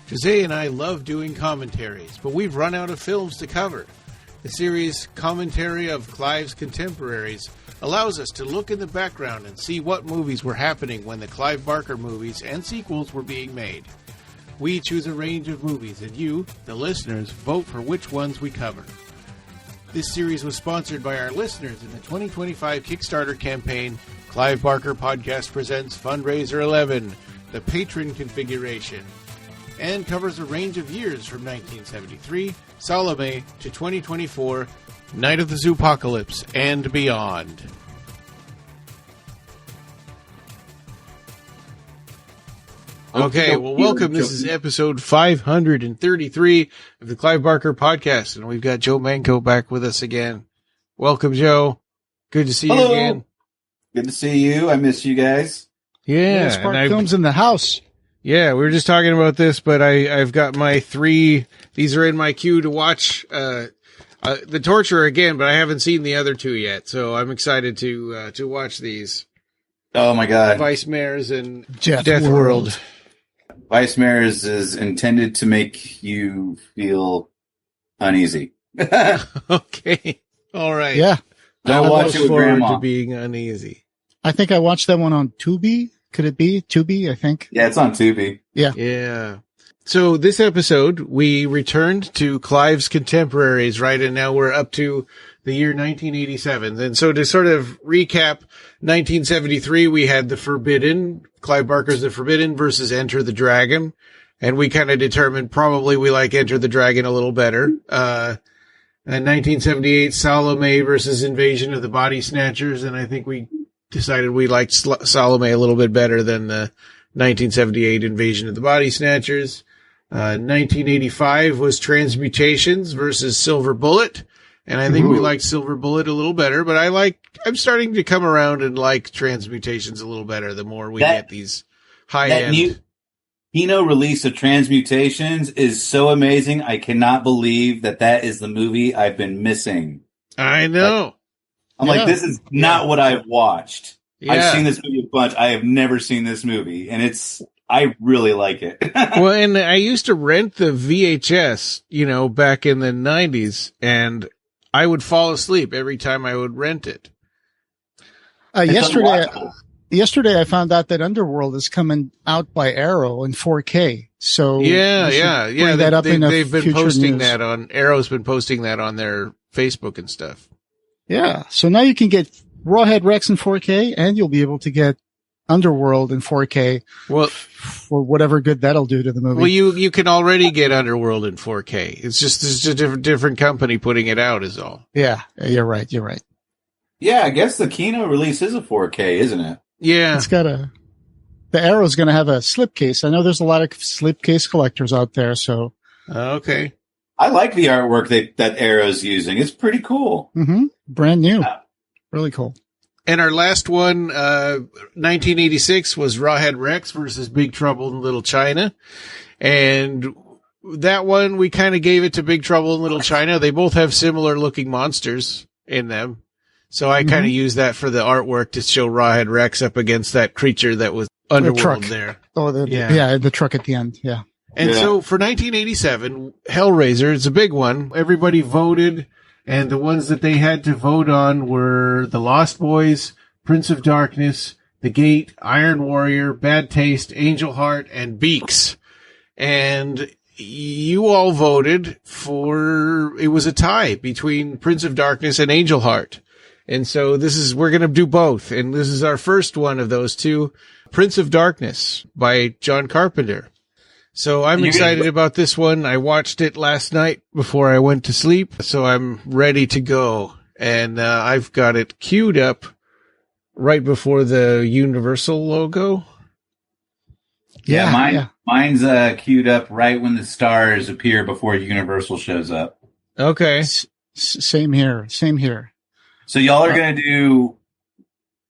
Jose and I love doing commentaries, but we've run out of films to cover. The series Commentary of Clive's Contemporaries allows us to look in the background and see what movies were happening when the Clive Barker movies and sequels were being made. We choose a range of movies, and you, the listeners, vote for which ones we cover. This series was sponsored by our listeners in the 2025 Kickstarter campaign, Clive Barker Podcast Presents Fundraiser 11, the Patron Configuration, and covers a range of years from 1973, Salome, to 2024, Night of the Zoopocalypse, and beyond. Okay, well, welcome. This is episode 533 of the Clive Barker Podcast, and we've got Joe Manco back with us again. Welcome, Joe. Good to see you again. Good to see you. I miss you guys. Yeah. Spark Films in the house. Yeah, we were just talking about this, but I've got my three. These are in my queue to watch The Torturer again, but I haven't seen the other two yet, so I'm excited to watch these. Oh my God. Vice Mayors and Death World. Vice Mayors is intended to make you feel uneasy. Okay. All right. Yeah. Don't watch it with Grandma. To being uneasy. I think I watched that one on Tubi. Could it be Tubi? I think. Yeah, it's on Tubi. Yeah. Yeah. So this episode, we returned to Clive's Contemporaries, right? And now we're up to the year 1987. And so to sort of recap, 1973, we had The Forbidden, Clive Barker's The Forbidden versus Enter the Dragon. And we kind of determined probably we like Enter the Dragon a little better. And 1978, Salome versus Invasion of the Body Snatchers. And I think we decided we liked Salome a little bit better than the 1978 Invasion of the Body Snatchers. 1985 was Transmutations versus Silver Bullet. And I think we liked Silver Bullet a little better, but I'm starting to come around and like Transmutations a little better the more we get these high-end. Kino release of Transmutations is so amazing. I cannot believe that is the movie I've been missing. I know. I'm like, this is not what I've watched. Yeah. I've seen this movie a bunch. I have never seen this movie, and I really like it. Well, and I used to rent the VHS, back in the 90s, and I would fall asleep every time I would rent it. Yesterday I found out that Underworld is coming out by Arrow in 4K. So yeah. Bring that up they've been posting news. that on Arrow's been posting that on their Facebook and stuff. Yeah. So now you can get Rawhead Rex in 4K, and you'll be able to get Underworld in 4K. Well, for whatever good that'll do to the movie. Well, you can already get Underworld in 4K. It's just a different company putting it out is all. Yeah, you're right. Yeah, I guess the Kino release is a 4K, isn't it? Yeah. It's got the Arrow's going to have a slipcase. I know there's a lot of slipcase collectors out there, so. Okay. I like the artwork that Arrow's using. It's pretty cool. Mm-hmm. Brand new. Yeah. Really cool. And our last one, 1986, was Rawhead Rex versus Big Trouble in Little China. And that one, we kind of gave it to Big Trouble in Little China. They both have similar looking monsters in them. So I kind of used that for the artwork to show Rawhead Rex up against that creature that was Underworld there. Oh, the truck at the end. Yeah. And so for 1987, Hellraiser, it's a big one. Everybody voted. And the ones that they had to vote on were The Lost Boys, Prince of Darkness, The Gate, Iron Warrior, Bad Taste, Angelheart, and Beaks. And you all voted it was a tie between Prince of Darkness and Angelheart. And so we're going to do both. And this is our first one of those two, Prince of Darkness by John Carpenter. So I'm excited about this one. I watched it last night before I went to sleep, so I'm ready to go. And I've got it queued up right before the Universal logo. Mine's queued up right when the stars appear before Universal shows up. Okay. Same here. So y'all are going to do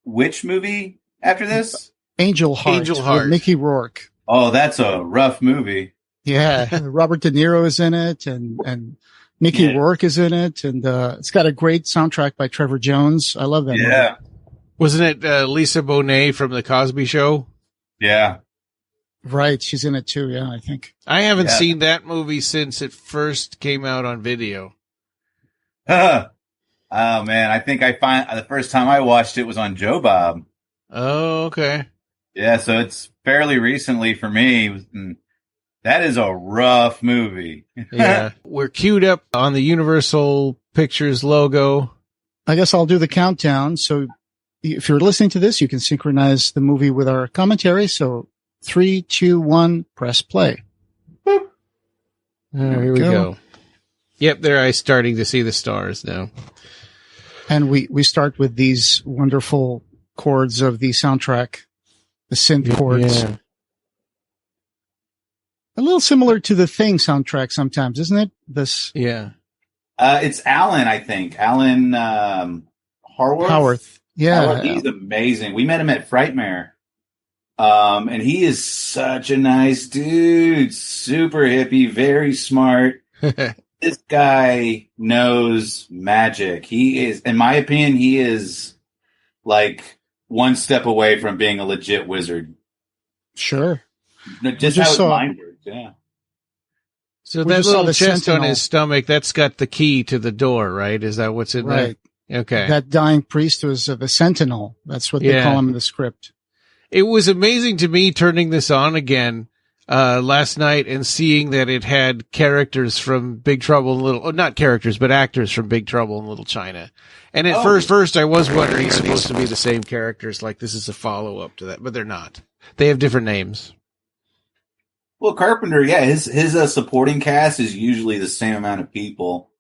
which movie after this? Angelheart with Mickey Rourke. Oh, that's a rough movie. Yeah, Robert De Niro is in it, and Mickey Rourke is in it, and it's got a great soundtrack by Trevor Jones. I love that movie. Wasn't it Lisa Bonet from The Cosby Show? Yeah. Right. She's in it too. Yeah, I think. I haven't seen that movie since it first came out on video. Oh man, I think the first time I watched it was on Joe Bob. Oh, okay. Yeah, so it's fairly recently for me. That is a rough movie. Yeah. We're queued up on the Universal Pictures logo. I guess I'll do the countdown. So if you're listening to this, you can synchronize the movie with our commentary. So 3, 2, 1, press play. Boop. Here we go. Yep, there I'm starting to see the stars now. And we start with these wonderful chords of the soundtrack, the synth chords. Yeah. A little similar to the Thing soundtrack sometimes, isn't it? Yeah. It's Alan, I think. Alan Haworth. Yeah. He's amazing. We met him at Frightmare. And he is such a nice dude. Super hippie, very smart. This guy knows magic. He is, in my opinion, he is like one step away from being a legit wizard. Sure. Just how his mind works, yeah. So that little chest on his stomach, that's got the key to the door, right? Is that what's in there? Okay. That dying priest was the Sentinel. That's what they call him in the script. It was amazing to me turning this on again last night and seeing that it had characters from Big Trouble in Little, not characters, but actors from Big Trouble in Little China. And at first I was wondering, it's supposed to be the same characters, like this is a follow-up to that, but they're not. They have different names. Well, Carpenter, his supporting cast is usually the same amount of people.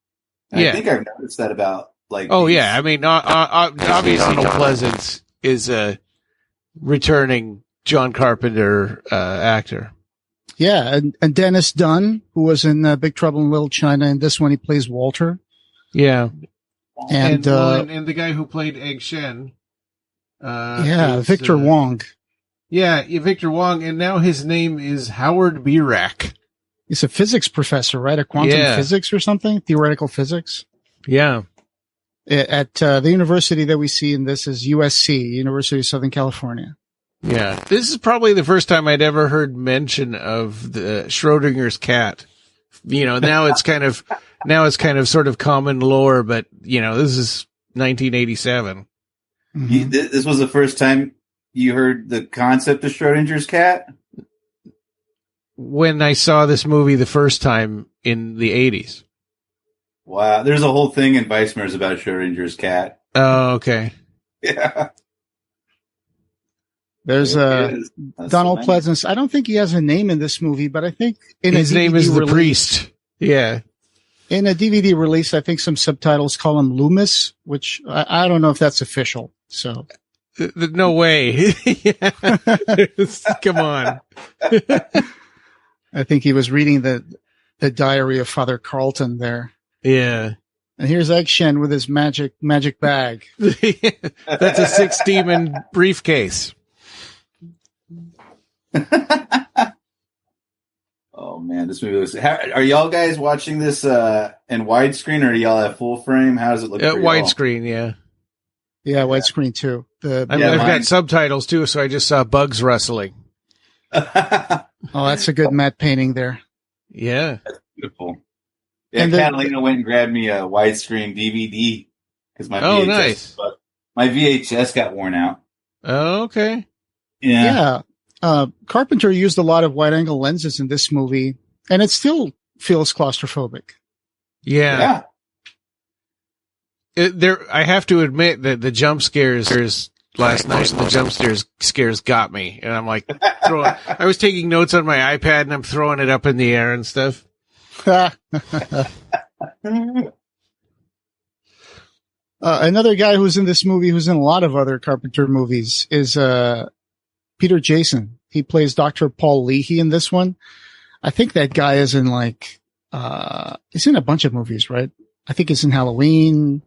And I think I've noticed that about like. Oh yeah, I mean, obviously Donald Pleasance is a returning John Carpenter actor. Yeah, and Dennis Dunn, who was in Big Trouble in Little China, and this one he plays Walter. Yeah, and the guy who played Egg Shen. Victor Wong. Yeah, Victor Wong, and now his name is Howard Birack. He's a physics professor, right? A quantum physics or something? Theoretical physics? Yeah. At the university that we see in this is USC, University of Southern California. Yeah. This is probably the first time I'd ever heard mention of the Schrodinger's cat. You know, now it's kind of sort of common lore, but you know, this is 1987. Mm-hmm. This was the first time you heard the concept of Schrodinger's cat? When I saw this movie the first time in the 80s. Wow. There's a whole thing in Weismer's about Schrodinger's cat. Oh, okay. Yeah. There's Donald Pleasance. I don't think he has a name in this movie, but I think his name is the priest. Yeah. In a DVD release, I think some subtitles call him Loomis, which I don't know if that's official. So. No way. Come on. I think he was reading the diary of Father Carlton there. Yeah. And here's Egg Shen with his magic bag. That's a 6-demon briefcase. Oh man, this movie looks. Are y'all guys watching this in widescreen, or do y'all have full frame? How does it look? Widescreen, yeah. Yeah, widescreen too. I've got subtitles too, so I just saw bugs rustling. Oh, that's a good matte painting there. Yeah. That's beautiful. Yeah, and Catalina went and grabbed me a widescreen DVD because my VHS got worn out. Oh, okay. Yeah. Carpenter used a lot of wide-angle lenses in this movie, and it still feels claustrophobic. Yeah. I have to admit that the jump scares last night, the jump scares got me. And I'm like, I was taking notes on my iPad and I'm throwing it up in the air and stuff. Another guy who's in this movie, who's in a lot of other Carpenter movies, is Peter Jason. He plays Dr. Paul Leahy in this one. I think that guy is in he's in a bunch of movies, right? I think he's in Halloween.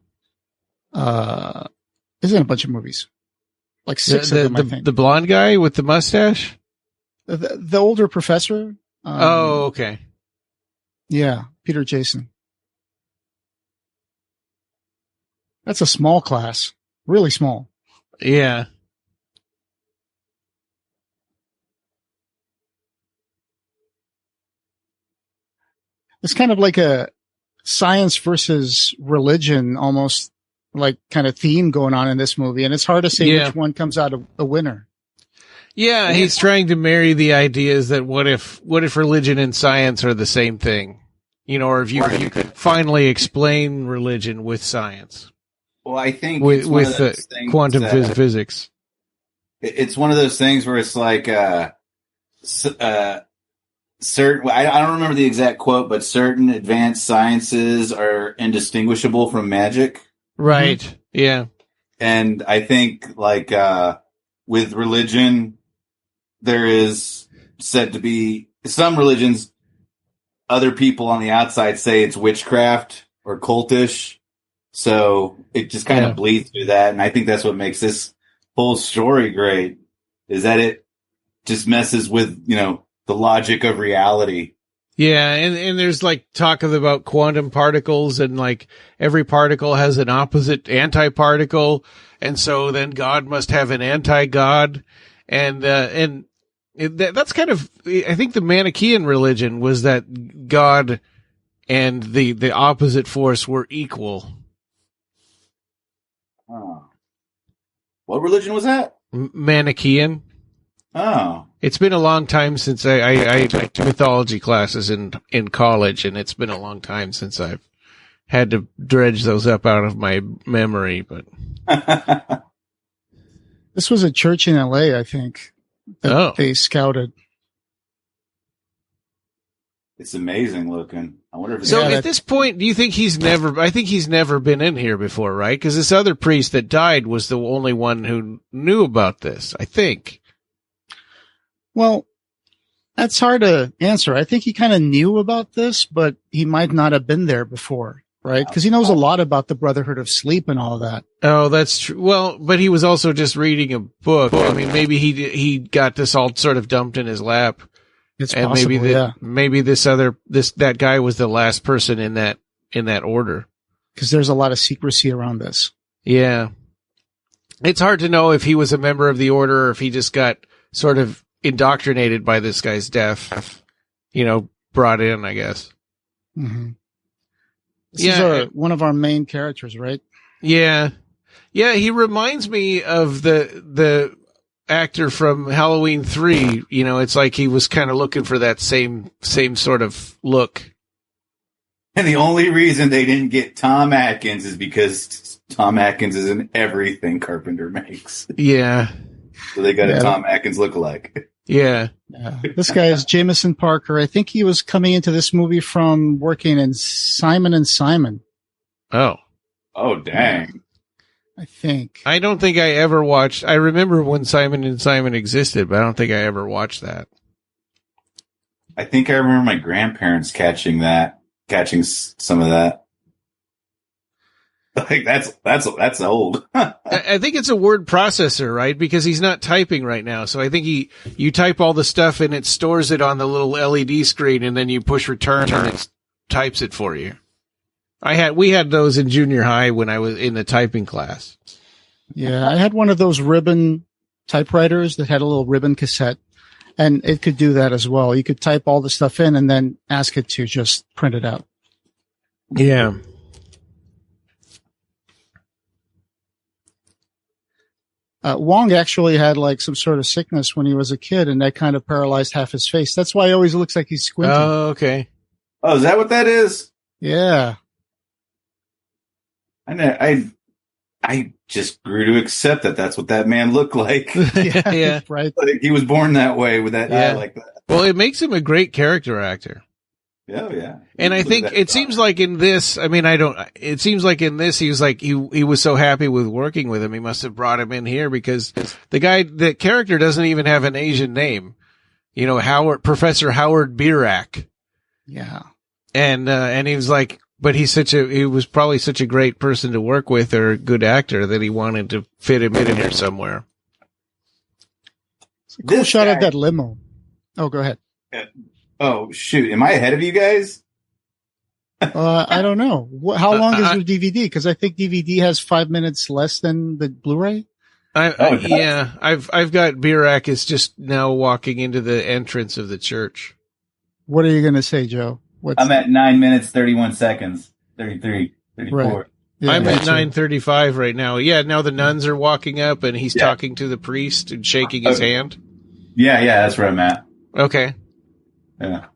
He's in a bunch of movies. Like 6 of them, I think. The blonde guy with the mustache? The older professor. Oh, okay. Yeah, Peter Jason. That's a small class. Really small. Yeah. It's kind of like a science versus religion, almost like kind of theme going on in this movie. And it's hard to say which one comes out a winner. Yeah, he's trying to marry the ideas that what if religion and science are the same thing? Or if you could finally explain religion with science. Well, I think with quantum physics. It's one of those things where it's like certain. I don't remember the exact quote, but certain advanced sciences are indistinguishable from magic. Right. Mm-hmm. Yeah. And I think with religion, there is said to be some religions, other people on the outside say it's witchcraft or cultish. So it just kind of bleeds through that. And I think that's what makes this whole story great, is that it just messes with, the logic of reality. Yeah. And there's talk about quantum particles, and every particle has an opposite antiparticle. And so then God must have an anti-God. And that's kind of, I think the Manichaean religion was that God and the opposite force were equal. Oh. What religion was that? Manichaean. Oh. It's been a long time since I took mythology classes in college, and it's been a long time since I've had to dredge those up out of my memory, but. This was a church in LA, I think, that they scouted. It's amazing looking. I wonder if at this point, do you think I think he's never been in here before, right? Because this other priest that died was the only one who knew about this, I think. Well, that's hard to answer. I think he kind of knew about this, but he might not have been there before, right? Because he knows a lot about the Brotherhood of Sleep and all that. Oh, that's true. Well, but he was also just reading a book. I mean, maybe he got this all sort of dumped in his lap. It's possible, maybe that guy was the last person in that order. Because there's a lot of secrecy around this. Yeah. It's hard to know if he was a member of the order or if he just got sort of indoctrinated by this guy's death, brought in, I guess. Mm-hmm. This is one of our main characters, right? Yeah. Yeah, he reminds me of the actor from Halloween 3. It's like he was kind of looking for that same sort of look. And the only reason they didn't get Tom Atkins is because Tom Atkins is in everything Carpenter makes. Yeah. So they got a Tom Atkins lookalike. Yeah. This guy is Jameson Parker. I think he was coming into this movie from working in Simon and Simon. Oh. Oh, dang. I think. I don't think I ever watched. I remember when Simon and Simon existed, but I don't think I ever watched that. I think I remember my grandparents catching some of that. Like that's old. I think it's a word processor, right? Because he's not typing right now. So I think you type all the stuff and it stores it on the little LED screen, and then you push return and it types it for you. We had those in junior high when I was in the typing class. Yeah, I had one of those ribbon typewriters that had a little ribbon cassette, and it could do that as well. You could type all the stuff in and then ask it to just print it out. Yeah. Wong actually had some sort of sickness when he was a kid, and that kind of paralyzed half his face. That's why he always looks like he's squinting. Oh, okay. Oh, is that what that is? Yeah. I just grew to accept that that's what that man looked like. Yeah. Right. Like he was born that way with that eye like that. Well, it makes him a great character actor. Oh, yeah. And I think it seems like in this, it seems like in this, he was he was so happy with working with him. He must have brought him in here because the character doesn't even have an Asian name. Professor Howard Birack. Yeah. And he was but he was probably such a great person to work with, or a good actor, that he wanted to fit him in here somewhere. It's a cool shot of that limo. Oh, go ahead. Oh, shoot. Am I ahead of you guys? I don't know. How long is your DVD? Because I think DVD has 5 minutes less than the Blu-ray. I've got Birack is just now walking into the entrance of the church. What are you going to say, Joe? I'm at 9 minutes, 31 seconds, 33, 34. Right. Yeah, I'm at too. 9:35 right now. Yeah, now the nuns are walking up and he's talking to the priest and shaking his hand. Yeah, that's where I'm at. Okay. Yeah.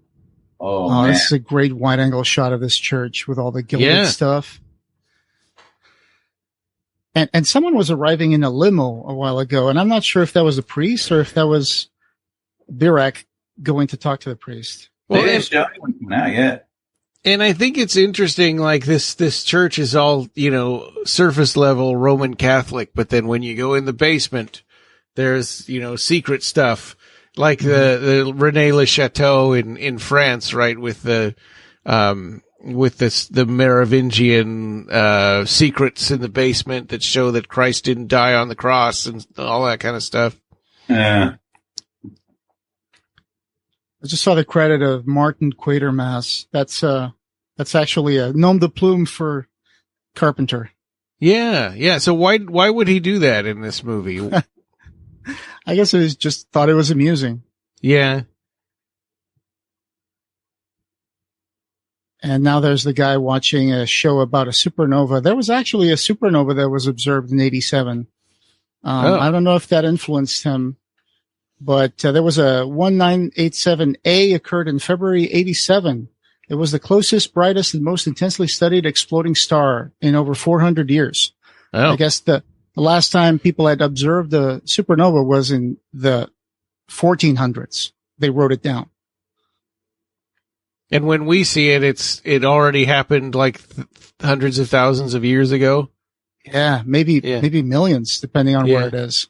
Oh, man. This is a great wide angle shot of this church with all the gilded stuff. And someone was arriving in a limo a while ago, and I'm not sure if that was a priest or if that was Birak going to talk to the priest. Well, they didn't show anyone coming out yet. And I think it's interesting, like this church is all, surface level Roman Catholic, but then when you go in the basement, there's, secret stuff, like the René Le Chateau in France, right? With the Merovingian, secrets in the basement that show that Christ didn't die on the cross and all that kind of stuff. Yeah. I just saw the credit of Martin Quatermass. That's actually a nom de plume for Carpenter. Yeah. So why would he do that in this movie? I guess he just thought it was amusing. Yeah. And now there's the guy watching a show about a supernova. There was actually a supernova that was observed in 87. I don't know if that influenced him. But there was a 1987A occurred in February 87. It was the closest, brightest, and most intensely studied exploding star in over 400 years. Oh. I guess the last time people had observed the supernova was in the 1400s. They wrote it down. And when we see it, it already happened like hundreds of thousands of years ago. Yeah, maybe millions, depending on where it is.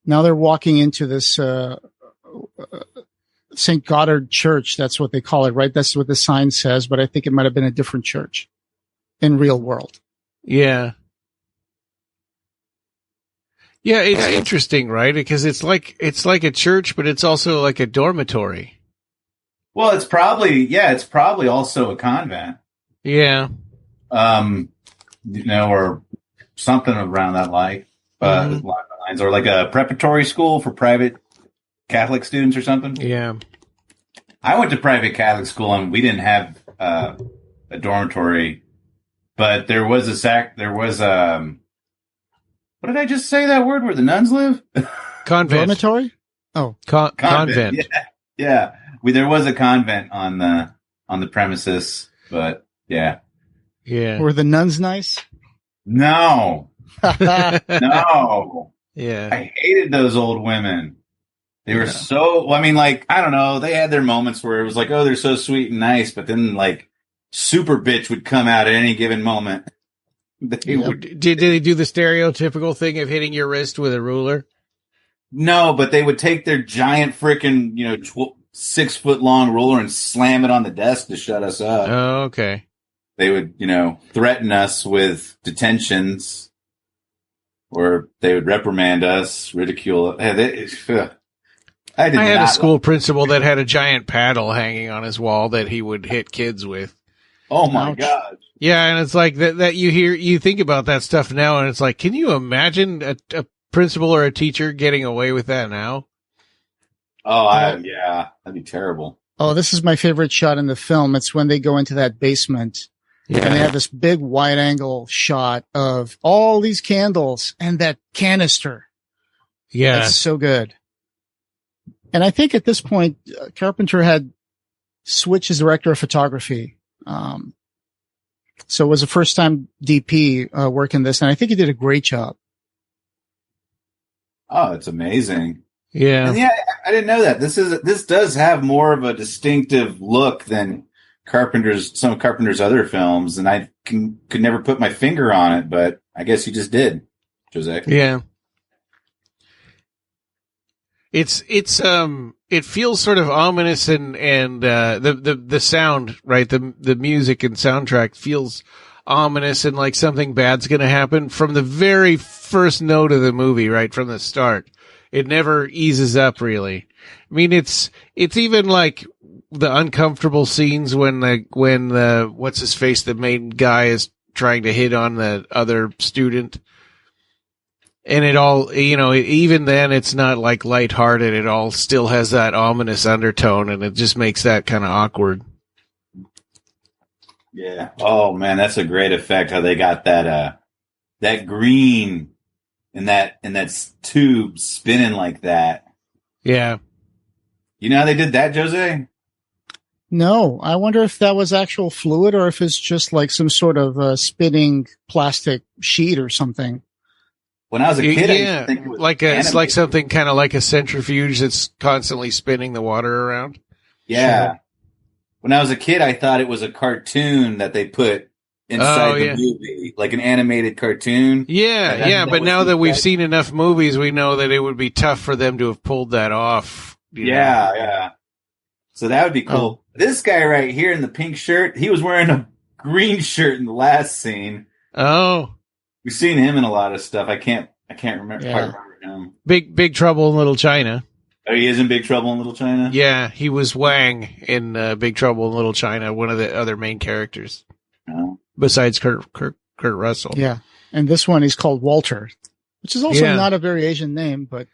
Now they're walking into this St. Goddard Church. That's what they call it, right? That's what the sign says, but I think it might have been a different church in real world. Yeah. Yeah, it's interesting, right? Because it's like a church, but it's also like a dormitory. Well, it's probably also a convent. Yeah. Or something around that like. Or like a preparatory school for private Catholic students or something. Yeah. I went to private Catholic school and we didn't have a dormitory, but there was what did I just say that word where the nuns live? Convent. Dormitory? Oh. Convent. Yeah. There was a convent on the premises, but yeah. Yeah. Were the nuns nice? No. No. Yeah. I hated those old women. They were so, I don't know. They had their moments where it was like, oh, they're so sweet and nice. But then like super bitch would come out at any given moment. Did they do the stereotypical thing of hitting your wrist with a ruler? No, but they would take their giant frickin', 6 foot long ruler and slam it on the desk to shut us up. Oh, okay. They would, threaten us with detentions. Or they would reprimand us, ridicule. I had a school principal that had a giant paddle hanging on his wall that he would hit kids with. Oh my God. Yeah, and it's like that you think about that stuff now, and it's like, can you imagine a principal or a teacher getting away with that now? Oh, yeah, that'd be terrible. Oh, this is my favorite shot in the film. It's when they go into that basement. Yeah. And they have this big wide angle shot of all these candles and that canister. Yeah. That's so good. And I think at this point, Carpenter had switched his director of photography. So it was the first time DP working this, and I think he did a great job. Oh, it's amazing. Yeah. And I didn't know that. This does have more of a distinctive look than some of Carpenter's other films, and I could never put my finger on it, but I guess you just did, Jose. Yeah. It feels sort of ominous and the sound, right? The music and soundtrack feels ominous and like something bad's going to happen from the very first note of the movie, right? From the start. It never eases up really. I mean, it's even like the uncomfortable scenes when the what's his face, the main guy is trying to hit on the other student. And it all, even then it's not like lighthearted. It all still has that ominous undertone, and it just makes that kind of awkward. Yeah. Oh man, that's a great effect. How they got that green in that tube spinning like that. Yeah. You know how they did that, Jose? No, I wonder if that was actual fluid or if it's just like some sort of spinning plastic sheet or something. When I was a kid, I used to think it was it's like something kind of like a centrifuge that's constantly spinning the water around. Yeah. Sure. When I was a kid, I thought it was a cartoon that they put inside the movie, like an animated cartoon. Yeah, but now that we've seen enough movies, we know that it would be tough for them to have pulled that off. Yeah. So that would be cool. Oh. This guy right here in the pink shirt, he was wearing a green shirt in the last scene. Oh. We've seen him in a lot of stuff. I can't remember. Quite remember him. Big Trouble in Little China. Oh, he is in Big Trouble in Little China? Yeah, he was Wang in Big Trouble in Little China, one of the other main characters. Oh. Besides Kurt Russell. Yeah. And this one he's called Walter, which is also not a very Asian name, but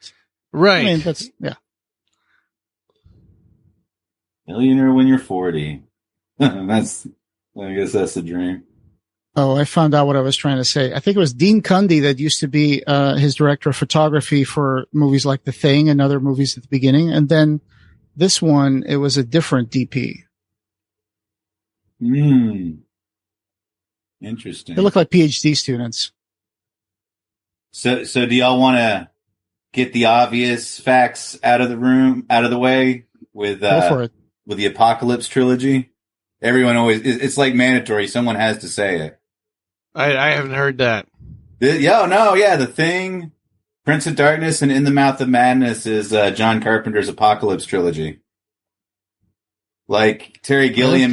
right. I mean, that's Millionaire when you're 40. I guess that's the dream. Oh, I found out what I was trying to say. I think it was Dean Cundy that used to be his director of photography for movies like The Thing and other movies at the beginning. And then this one, it was a different DP. Interesting. They look like PhD students. So do y'all want to get the obvious facts out of the way with Go for it. With the Apocalypse trilogy? Everyone it's like mandatory. Someone has to say it. I haven't heard that. The Thing, Prince of Darkness, and In the Mouth of Madness is John Carpenter's Apocalypse trilogy. Like Terry Gilliam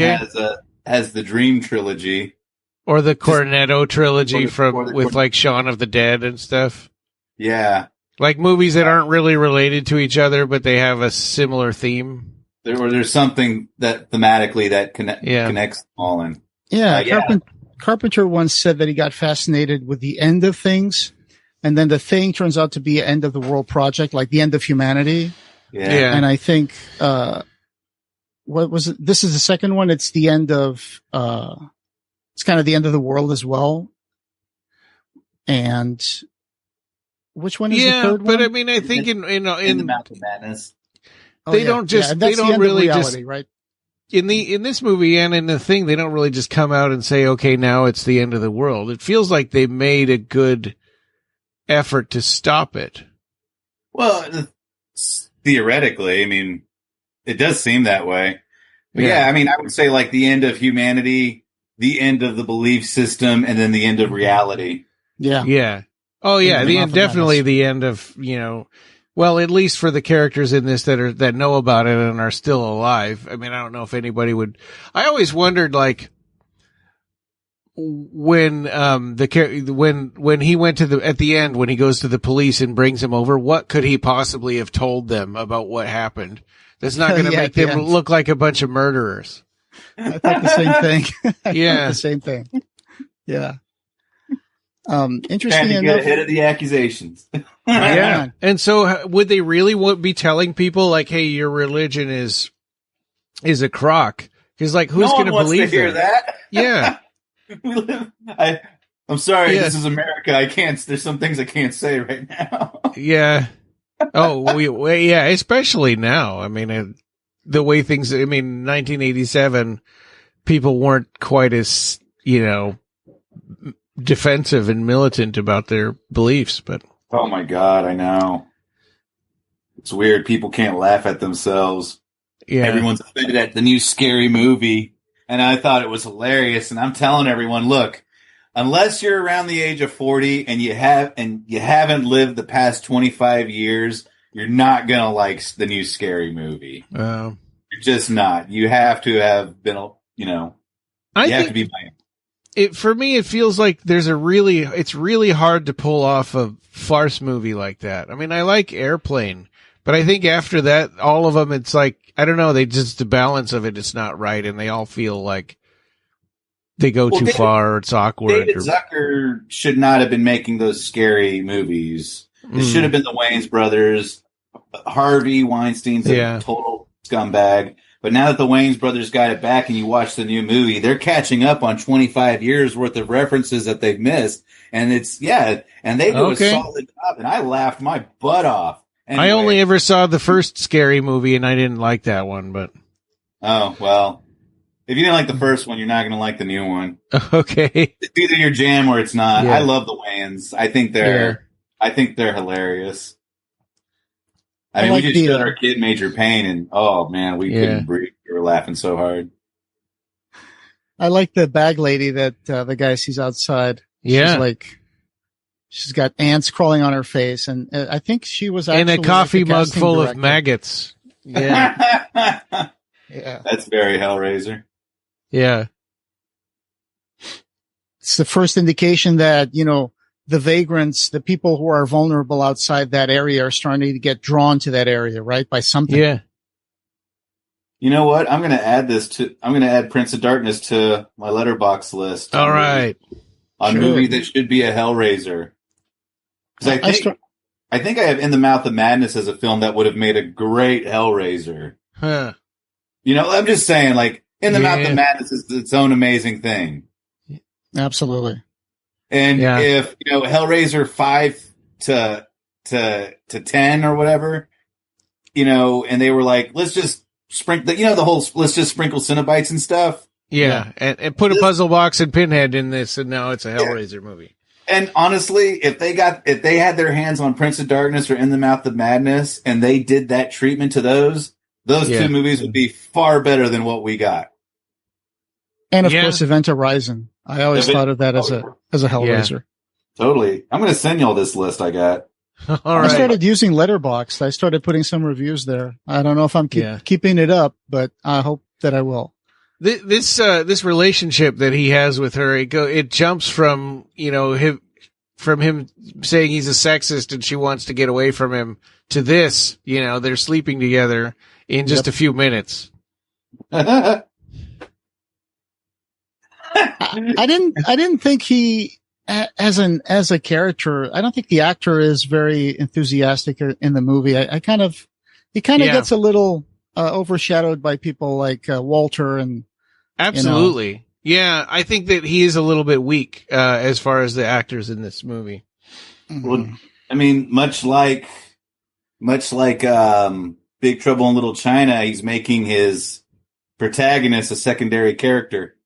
has the Dream trilogy, or the Cornetto trilogy with like Shaun of the Dead and stuff. Yeah, like movies that aren't really related to each other, but they have a similar theme. There's something that thematically that connects them all in. Yeah, Carpenter once said that he got fascinated with the end of things, and then the Thing turns out to be an end of the world project, like the end of humanity. Yeah. And I think, what was it? This is the second one. It's the end of, it's kind of the end of the world as well. And which one is the third one? But I mean, I think in the Mouth of Madness. They don't just, they don't really just, right? In this movie and in The Thing, they don't really just come out and say, okay, now it's the end of the world. It feels like they made a good effort to stop it. Well, theoretically, I mean, it does seem that way. But I mean, I would say like the end of humanity, the end of the belief system, and then the end of reality. Yeah. Yeah. Oh yeah, definitely the end of, well, at least for the characters in this that know about it and are still alive. I mean, I don't know if anybody would. I always wondered, like, when when he went to at the end, when he goes to the police and brings them over, what could he possibly have told them about what happened? That's not going to make them look like a bunch of murderers. I thought the same thing. Yeah, the same thing. Yeah. Interesting Trying to enough. get ahead of the accusations. Yeah. And so would they really be telling people like, hey, your religion is a crock? Because like, who's going to believe that? Yeah. I'm sorry. This is America. I can't, there's some things I can't say right now. Yeah. Oh, yeah, especially now. I mean, the way things, 1987, people weren't quite as, defensive and militant about their beliefs, but oh my God, I know. It's weird. People can't laugh at themselves. Yeah. Everyone's offended at the new Scary Movie, and I thought it was hilarious. And I'm telling everyone, look, unless you're around the age of 40 and you haven't lived the past 25 years, you're not gonna like the new Scary Movie. You're just not. You have to have been, you have to be. For me, it feels like it's really hard to pull off a farce movie like that. I mean, I like Airplane, but I think after that, all of them, it's like, I don't know, the balance of it is not right, and they all feel like they go too far, or it's awkward. David Zucker should not have been making those scary movies. It should have been the Wayans brothers. Harvey Weinstein's a total scumbag. But now that the Wayans brothers got it back and you watch the new movie, they're catching up on 25 years worth of references that they've missed. And and they do a solid job. And I laughed my butt off. Anyway. I only ever saw the first Scary Movie, and I didn't like that one, but. Oh, well. If you didn't like the first one, you're not going to like the new one. Okay. It's either your jam or it's not. Yeah. I love the Wayans. I think they're hilarious. I mean, we just showed our kid Major Payne, and oh man, we couldn't breathe. We were laughing so hard. I like the bag lady that the guy sees outside. Yeah, she's got ants crawling on her face, and I think she was actually in a coffee mug full of maggots. Yeah, yeah, that's very Hellraiser. Yeah, it's the first indication that the vagrants, the people who are vulnerable outside that area, are starting to get drawn to that area, right? By something. Yeah. You know what? I'm going to add Prince of Darkness to my letterbox list. All right. On movie that should be a Hellraiser. Because I think I have In the Mouth of Madness as a film that would have made a great Hellraiser. Huh. I'm just saying, In the Mouth of Madness is its own amazing thing. Absolutely. And if, Hellraiser 5 to 10 or whatever, and they were like, let's just sprinkle, let's just sprinkle Cenobites and stuff. Yeah. And put a puzzle box and Pinhead in this, and now it's a Hellraiser movie. And honestly, if they had their hands on Prince of Darkness or In the Mouth of Madness and they did that treatment to those two movies would be far better than what we got. And of course, Event Horizon. I always thought of that as a Hellraiser. Yeah, totally. I'm going to send y'all this list I got. All right. I started using Letterboxd. I started putting some reviews there. I don't know if I'm keeping it up, but I hope that I will. This relationship that he has with her, it jumps from, from him saying he's a sexist and she wants to get away from him to this, they're sleeping together in just a few minutes. I didn't think he, as a character, I don't think the actor is very enthusiastic in the movie. He kind of gets a little overshadowed by people like Walter and. Absolutely. Yeah. I think that he is a little bit weak, as far as the actors in this movie. Well, I mean, much like Big Trouble in Little China, he's making his protagonist a secondary character.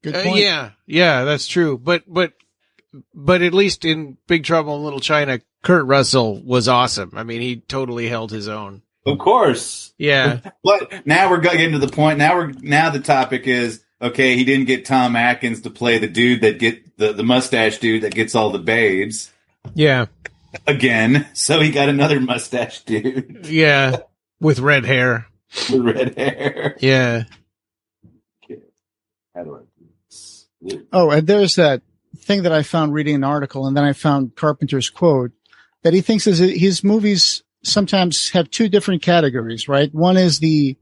Good point. Yeah, that's true. But at least in Big Trouble in Little China, Kurt Russell was awesome. I mean, he totally held his own. Of course. Yeah. But now we're getting to the point. Now the topic is, okay, he didn't get Tom Atkins to play the dude that the mustache dude that gets all the babes. Yeah. Again. So he got another mustache dude. Yeah. With red hair. With red hair. Yeah. Okay. How do I do this? Oh, and there's that thing that I found reading an article, and then I found Carpenter's quote that he thinks his movies sometimes have two different categories, right? One is the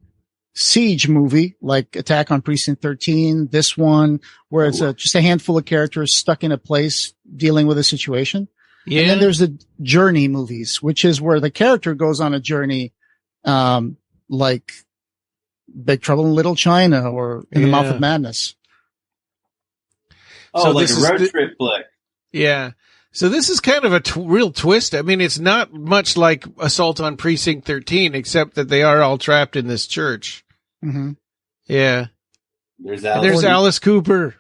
siege movie, like Attack on Precinct 13, this one, where it's just a handful of characters stuck in a place dealing with a situation. Yeah. And then there's the journey movies, which is where the character goes on a journey, like Big Trouble in Little China or In the Mouth of Madness. Oh, so like a road trip flick. Yeah. So this is kind of a real twist. I mean, it's not much like Assault on Precinct 13, except that they are all trapped in this church. Mm-hmm. Yeah. There's Alice Cooper.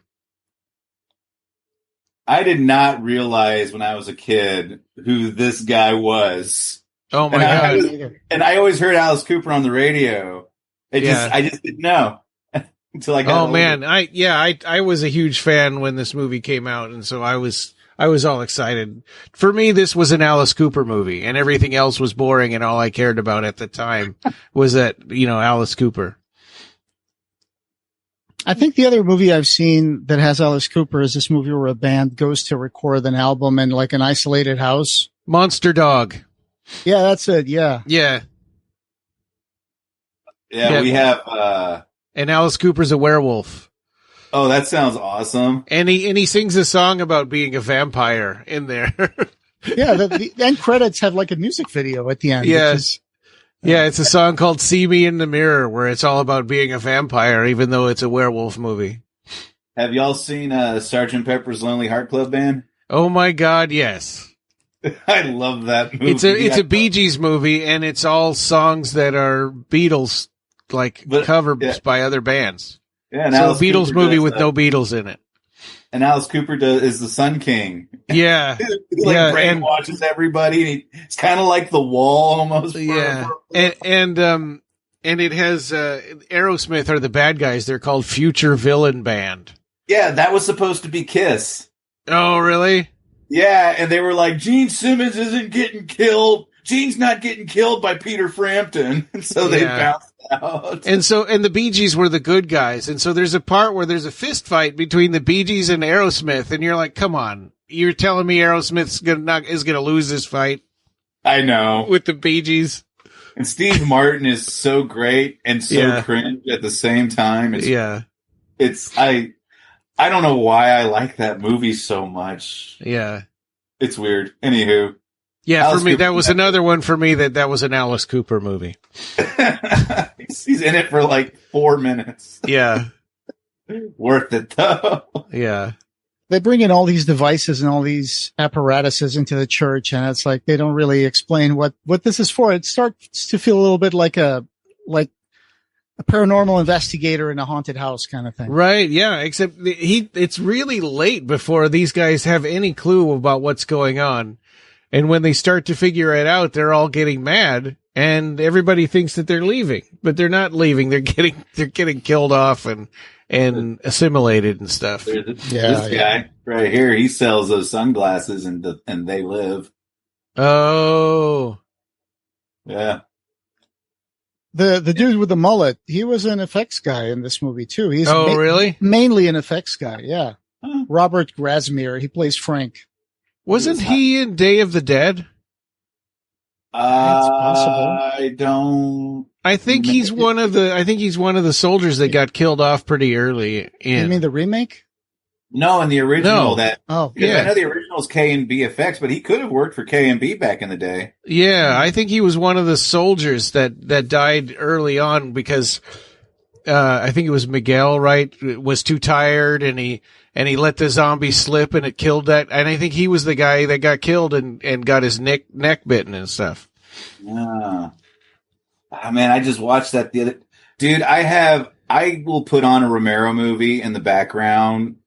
I did not realize when I was a kid who this guy was. Oh my God. And I always heard Alice Cooper on the radio. I just didn't know until I got older. Man. I was a huge fan when this movie came out. And so I was all excited. For me, this was an Alice Cooper movie, and everything else was boring, and all I cared about at the time was that, Alice Cooper. I think the other movie I've seen that has Alice Cooper is this movie where a band goes to record an album in like an isolated house. Monster Dog. Yeah, that's it. Yeah. Yeah. Yeah, we have, and Alice Cooper's a werewolf. Oh, that sounds awesome. And he sings a song about being a vampire in there. Yeah, the end credits have like a music video at the end. Yes. Yeah, it's a song called See Me in the Mirror, where it's all about being a vampire, even though it's a werewolf movie. Have y'all seen Sgt. Pepper's Lonely Heart Club Band? Oh my God, yes. I love that movie. It's a Bee Gees movie, and it's all songs that are Beatles, covers by other bands. Yeah, so a Beatles movie with no Beatles in it. And Alice Cooper is the Sun King. Yeah. He brainwashes everybody. It's kind of like The Wall almost. Yeah. And it has Aerosmith are the bad guys. They're called Future Villain Band. Yeah, that was supposed to be Kiss. Oh, really? Yeah, and they were like, Gene Simmons isn't getting killed. Gene's not getting killed by Peter Frampton. And so they bounced out. And the Bee Gees were the good guys. And so there's a part where there's a fist fight between the Bee Gees and Aerosmith. And you're like, come on. You're telling me Aerosmith's gonna lose this fight? I know. With the Bee Gees. And Steve Martin is so great and so cringe at the same time. I don't know why I like that movie so much. Yeah. It's weird. Anywho. Yeah, Alice for me, Cooper, that was another one for me that was an Alice Cooper movie. He's in it for like 4 minutes. Yeah. Worth it though. Yeah. They bring in all these devices and all these apparatuses into the church, and it's like they don't really explain what this is for. It starts to feel a little bit like a paranormal investigator in a haunted house kind of thing. Right, yeah, except it's really late before these guys have any clue about what's going on. And when they start to figure it out, they're all getting mad, and everybody thinks that they're leaving, but they're not leaving. They're getting killed off and assimilated and stuff. This guy right here, he sells those sunglasses and they live. Oh, yeah. The dude with the mullet, he was an effects guy in this movie too. He's really? Mainly an effects guy. Yeah. Huh. Robert Grasmere. He plays Frank. Wasn't he in Day of the Dead? It's possible. I don't. I think he's one of the soldiers that got killed off pretty early. You mean the remake? No, in the original. No. I know the original is K&B Effects, but he could have worked for K&B back in the day. Yeah, I think he was one of the soldiers that died early on because I think it was Miguel, right? Was too tired and he let the zombie slip and it killed that. And I think he was the guy that got killed and got his neck bitten and stuff. Yeah. Oh, man, I just watched that the other. Dude, I will put on a Romero movie in the background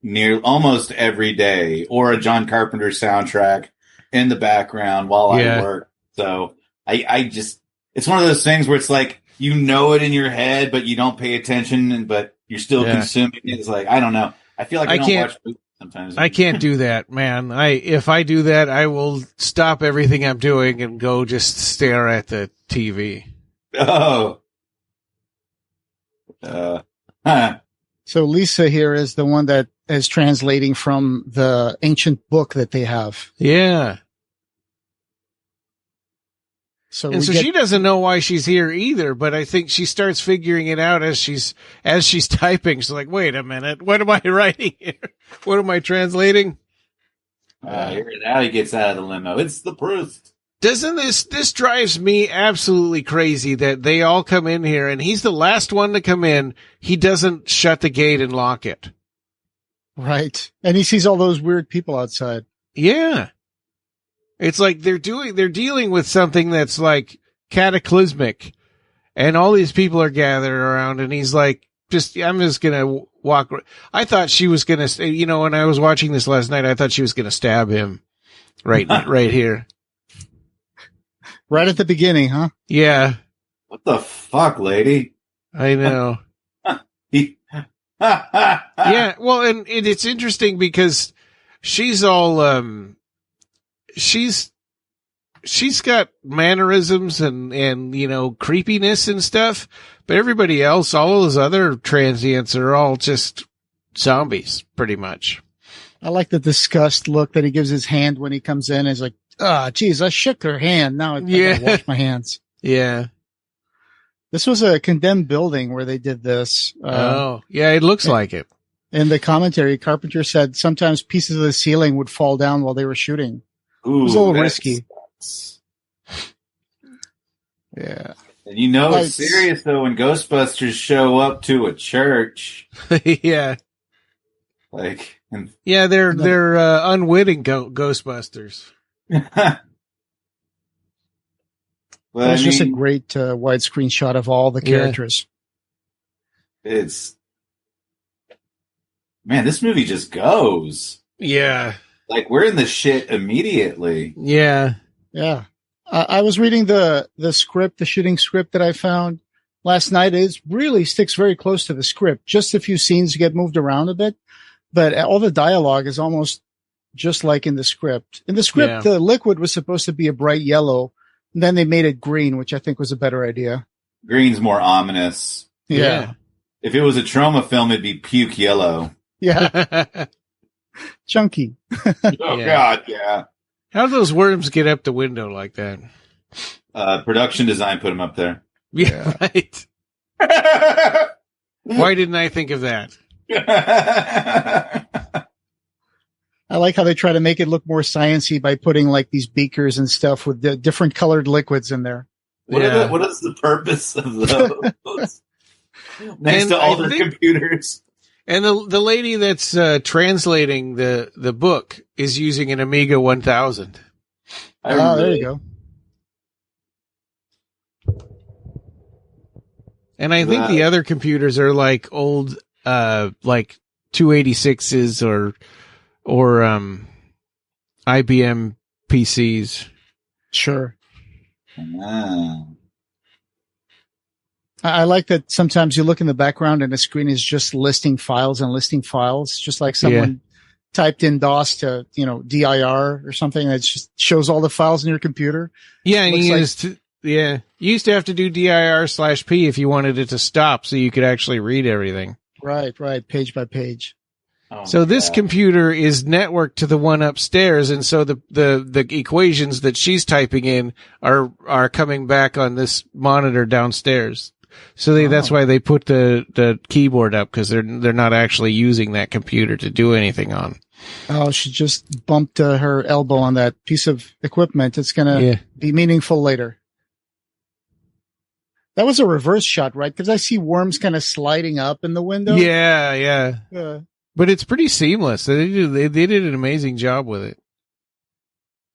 almost every day, or a John Carpenter soundtrack in the background while I work. So it's one of those things where it's like, you know it in your head, but you don't pay attention, but you're still consuming it. It's like, I don't know. I feel like I don't watch movies sometimes. I can't do that, man. If I do that, I will stop everything I'm doing and go just stare at the TV. Oh. So Lisa here is the one that is translating from the ancient book that they have. Yeah. So she doesn't know why she's here either, but I think she starts figuring it out as she's typing. She's like, wait a minute, what am I writing here? What am I translating? Now he gets out of the limo. It's the Proust. Doesn't this drives me absolutely crazy that they all come in here and he's the last one to come in. He doesn't shut the gate and lock it. Right. And he sees all those weird people outside. Yeah. It's like they're dealing with something that's like cataclysmic and all these people are gathered around and he's like, I'm just going to walk. I thought she was going to, when I was watching this last night, I thought she was going to stab him right here. Right at the beginning, huh? Yeah. What the fuck, lady? I know. Yeah. Well, and it's interesting because she's all, she's got mannerisms and creepiness and stuff, but everybody else, all of those other transients are all just zombies pretty much. I like the disgust look that he gives his hand when he comes in. He's like, geez, I shook her hand. Now I gotta wash my hands. Yeah. This was a condemned building where they did this. Yeah, it looks like it. In the commentary, Carpenter said sometimes pieces of the ceiling would fall down while they were shooting. Ooh, it was a little risky. Sucks. Yeah. And it's serious though when Ghostbusters show up to a church. Yeah. They're unwitting Ghostbusters. But it's just a great widescreen shot of all the characters. This movie just goes. Yeah. Like, we're in the shit immediately. Yeah. Yeah. I was reading the script, the shooting script that I found last night. It really sticks very close to the script. Just a few scenes get moved around a bit, but all the dialogue is almost just like in the script. In the script, the liquid was supposed to be a bright yellow. And then they made it green, which I think was a better idea. Green's more ominous. Yeah. If it was a trauma film, it'd be puke yellow. Yeah. Chunky. God, yeah. How do those worms get up the window like that? Production design put them up there. Yeah, right. Why didn't I think of that? I like how they try to make it look more sciencey by putting like these beakers and stuff with the different colored liquids in there. What is the purpose of those? Next to all their computers. And the lady that's translating the book is using an Amiga 1000. There you go. And I think the other computers are like old, like 286s or IBM PCs. Sure. I like that sometimes you look in the background and the screen is just listing files, just like someone typed in DOS to, DIR or something that just shows all the files in your computer. Yeah, and you used to have to do DIR/P if you wanted it to stop so you could actually read everything. Right, page by page. So this computer is networked to the one upstairs, and so the equations that she's typing in are coming back on this monitor downstairs. So that's why they put the keyboard up, because they're not actually using that computer to do anything on. Oh, she just bumped her elbow on that piece of equipment. It's gonna be meaningful later. That was a reverse shot, right? Because I see worms kind of sliding up in the window. Yeah. But it's pretty seamless. They did an amazing job with it.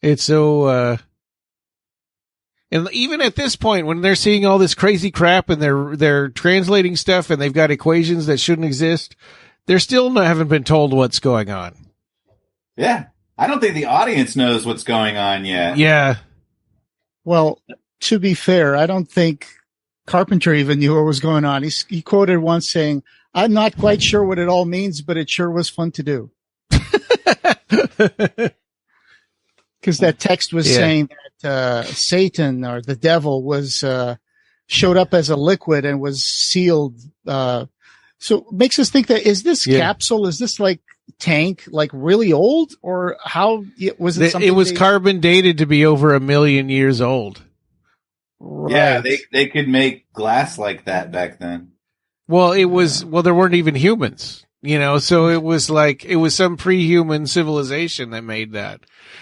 It's so, and even at this point, when they're seeing all this crazy crap and they're translating stuff and they've got equations that shouldn't exist, they're still haven't been told what's going on. Yeah. I don't think the audience knows what's going on yet. Yeah. Well, to be fair, I don't think Carpenter even knew what was going on. He quoted once saying, "I'm not quite sure what it all means, but it sure was fun to do." Because that text was saying that Satan or the devil was showed up as a liquid and was sealed. So it makes us think that is this capsule? Is this like tank like really old, or how was it? It was carbon dated to be over 1 million years old. Right. Yeah, they could make glass like that back then. Well, there weren't even humans, so it was some pre-human civilization that made that.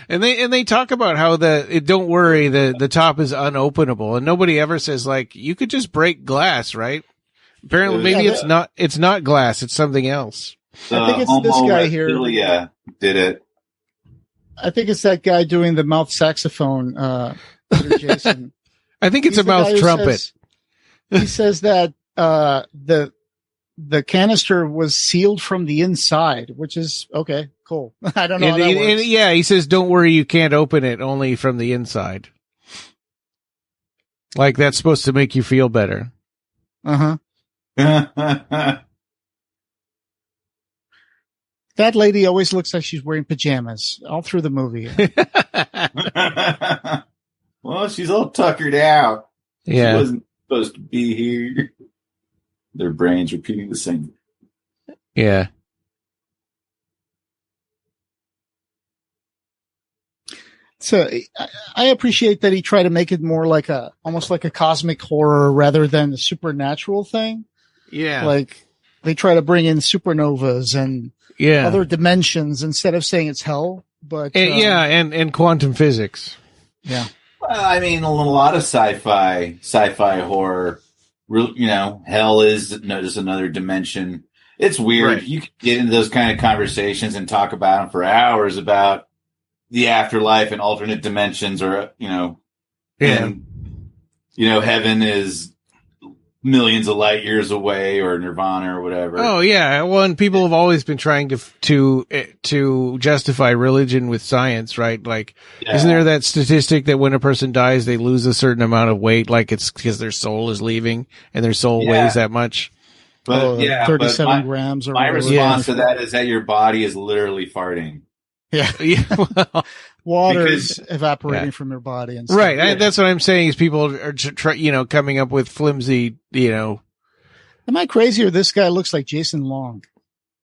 And they talk about how don't worry, the top is unopenable, and nobody ever says like, you could just break glass, right? Apparently maybe it's not glass, it's something else. I think it's this guy here. Did it. I think it's that guy doing the mouth saxophone, Jason. I think it's a mouth trumpet. He says that the canister was sealed from the inside, which is okay, cool. I don't know how that works. He says, don't worry, you can't open it, only from the inside. Like that's supposed to make you feel better. Uh-huh. That lady always looks like she's wearing pajamas all through the movie. Well, she's all tuckered out. Yeah. She wasn't supposed to be here. Their brains repeating the same. Yeah. So I appreciate that he tried to make it more like almost like a cosmic horror rather than a supernatural thing. Yeah. Like they try to bring in supernovas and Yeah. other dimensions instead of saying it's hell. But and quantum physics. yeah. Well, I mean, a lot of sci-fi horror. Hell is just another dimension. It's weird. Right. You can get into those kind of conversations and talk about them for hours about the afterlife and alternate dimensions, or and heaven is millions of light years away, or nirvana or whatever. Oh yeah, well, and people have always been trying to justify religion with science, right? Like, isn't there that statistic that when a person dies, they lose a certain amount of weight, like it's because their soul is leaving and their soul weighs that much? But 37 grams. Or my response to that is that your body is literally farting. Yeah. Well, water's evaporating from your body and stuff. Right. That's what I'm saying is people are coming up with flimsy, Am I crazy or this guy looks like Jason Long?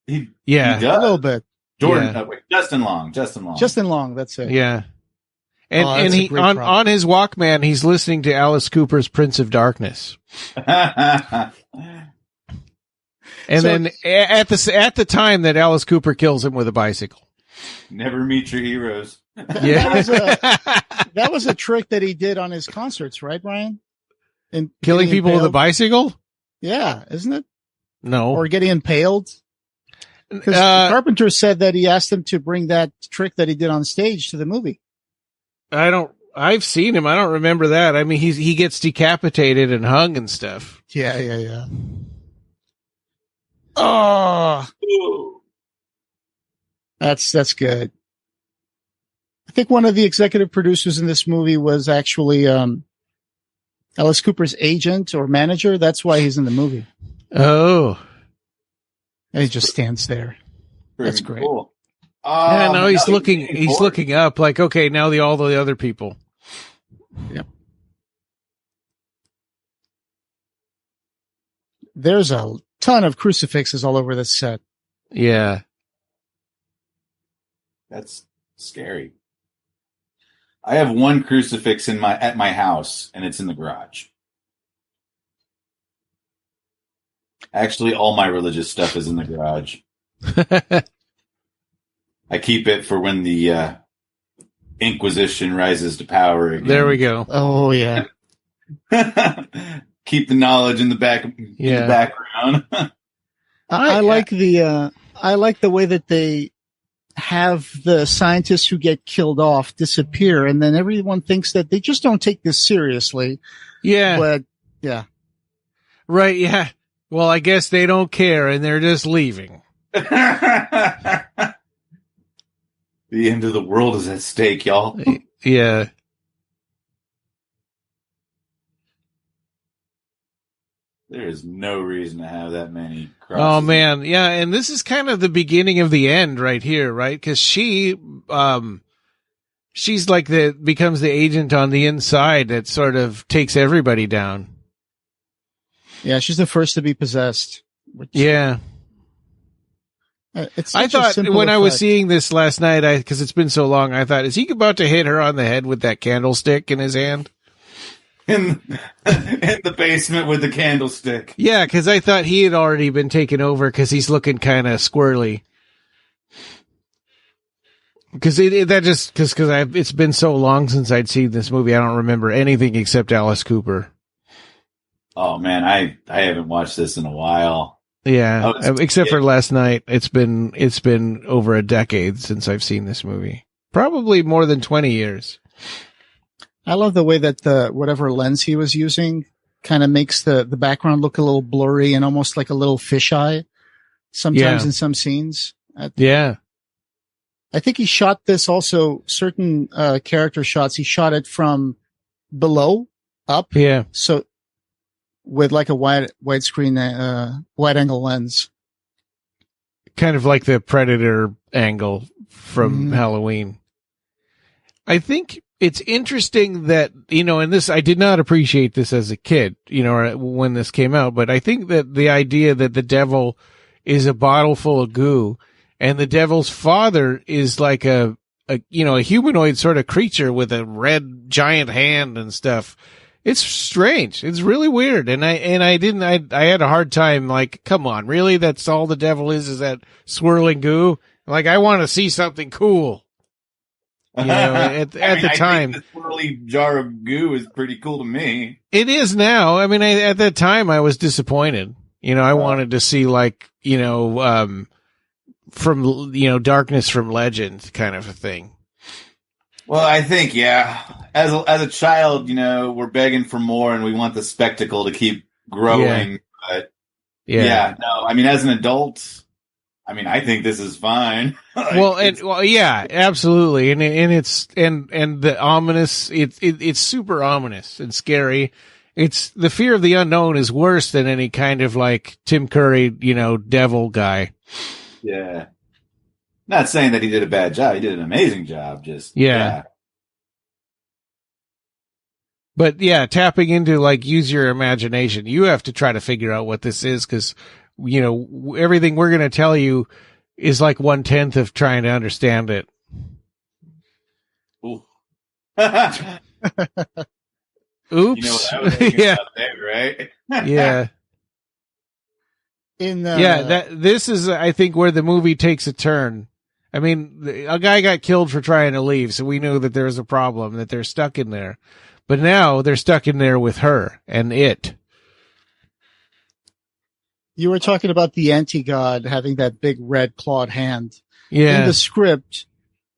He a little bit. Jordan, Justin Long. Justin Long, that's it. Yeah. And he on his Walkman, he's listening to Alice Cooper's Prince of Darkness. And then at the time that Alice Cooper kills him with a bicycle. Never meet your heroes. Yeah. That was a trick that he did on his concerts, right, Ryan? And killing people with a bicycle? Yeah, isn't it? No. Or getting impaled? Because Carpenter said that he asked him to bring that trick that he did on stage to the movie. I've seen him. I don't remember that. I mean, he gets decapitated and hung and stuff. Yeah. Oh, that's good. I think one of the executive producers in this movie was actually Alice Cooper's agent or manager. That's why he's in the movie. Oh, and he just stands there. That's great. Cool. No, he's looking. He's looking up. Like, okay, now all the other people. Yep. There's a ton of crucifixes all over this set. Yeah. That's scary. I have one crucifix at my house, and it's in the garage. Actually, all my religious stuff is in the garage. I keep it for when the Inquisition rises to power again. There we go. Oh yeah. Keep the knowledge in the background. I like the way that they have the scientists who get killed off disappear, and then everyone thinks that they just don't take this seriously. Yeah. But yeah. Right, yeah. Well, I guess they don't care and they're just leaving. The end of the world is at stake, y'all. Yeah. There is no reason to have that many crosses. Oh man, yeah, and this is kind of the beginning of the end right here, right? Because she's like becomes the agent on the inside that sort of takes everybody down. Yeah, she's the first to be possessed. Yeah. I thought when I was seeing this last night, because it's been so long, I thought, is he about to hit her on the head with that candlestick in his hand? In the basement with the candlestick. Yeah, because I thought he had already been taken over because he's looking kind of squirrely. Because it's been so long since I'd seen this movie, I don't remember anything except Alice Cooper. Oh man, I haven't watched this in a while. Yeah, except for last night. It's been over a decade since I've seen this movie. Probably more than 20 years. I love the way that whatever lens he was using kind of makes the background look a little blurry and almost like a little fisheye sometimes in some scenes. Yeah. I think he shot this also, certain character shots, he shot it from below up. Yeah. So with like a widescreen, wide angle lens. Kind of like the Predator angle from Halloween. I think it's interesting that, and this, I did not appreciate this as a kid, or when this came out, but I think that the idea that the devil is a bottle full of goo and the devil's father is like a humanoid sort of creature with a red giant hand and stuff It's strange. It's really weird. And I had a hard time, like, come on, really? That's all the devil is that swirling goo? Like, I want to see something cool. You know, at the time. The swirly jar of goo is pretty cool to me. It is now. I mean, at that time I was disappointed. You know, I wanted to see, like, you know, from, you know, Darkness from Legend kind of a thing. Well, I think, yeah, as a child, you know, we're begging for more and we want the spectacle to keep growing. Yeah. But yeah, no, I mean, as an adult, I mean, I think this is fine. Like, well, yeah, absolutely. And it's, and the ominous, it's super ominous and scary. It's the fear of the unknown is worse than any kind of like Tim Curry, you know, devil guy. Yeah. Not saying that he did a bad job. He did an amazing job. Just yeah. But yeah, tapping into like use your imagination. You have to try to figure out what this is because, you know, everything we're going to tell you is like 1/10 of trying to understand it. Ooh. Oops. You know what I was thinking about there, right? Yeah. This is, I think, where the movie takes a turn. I mean, a guy got killed for trying to leave, so we knew that there was a problem, that they're stuck in there. But now they're stuck in there with her and it. You were talking about the anti-god having that big red clawed hand. Yeah. In the script,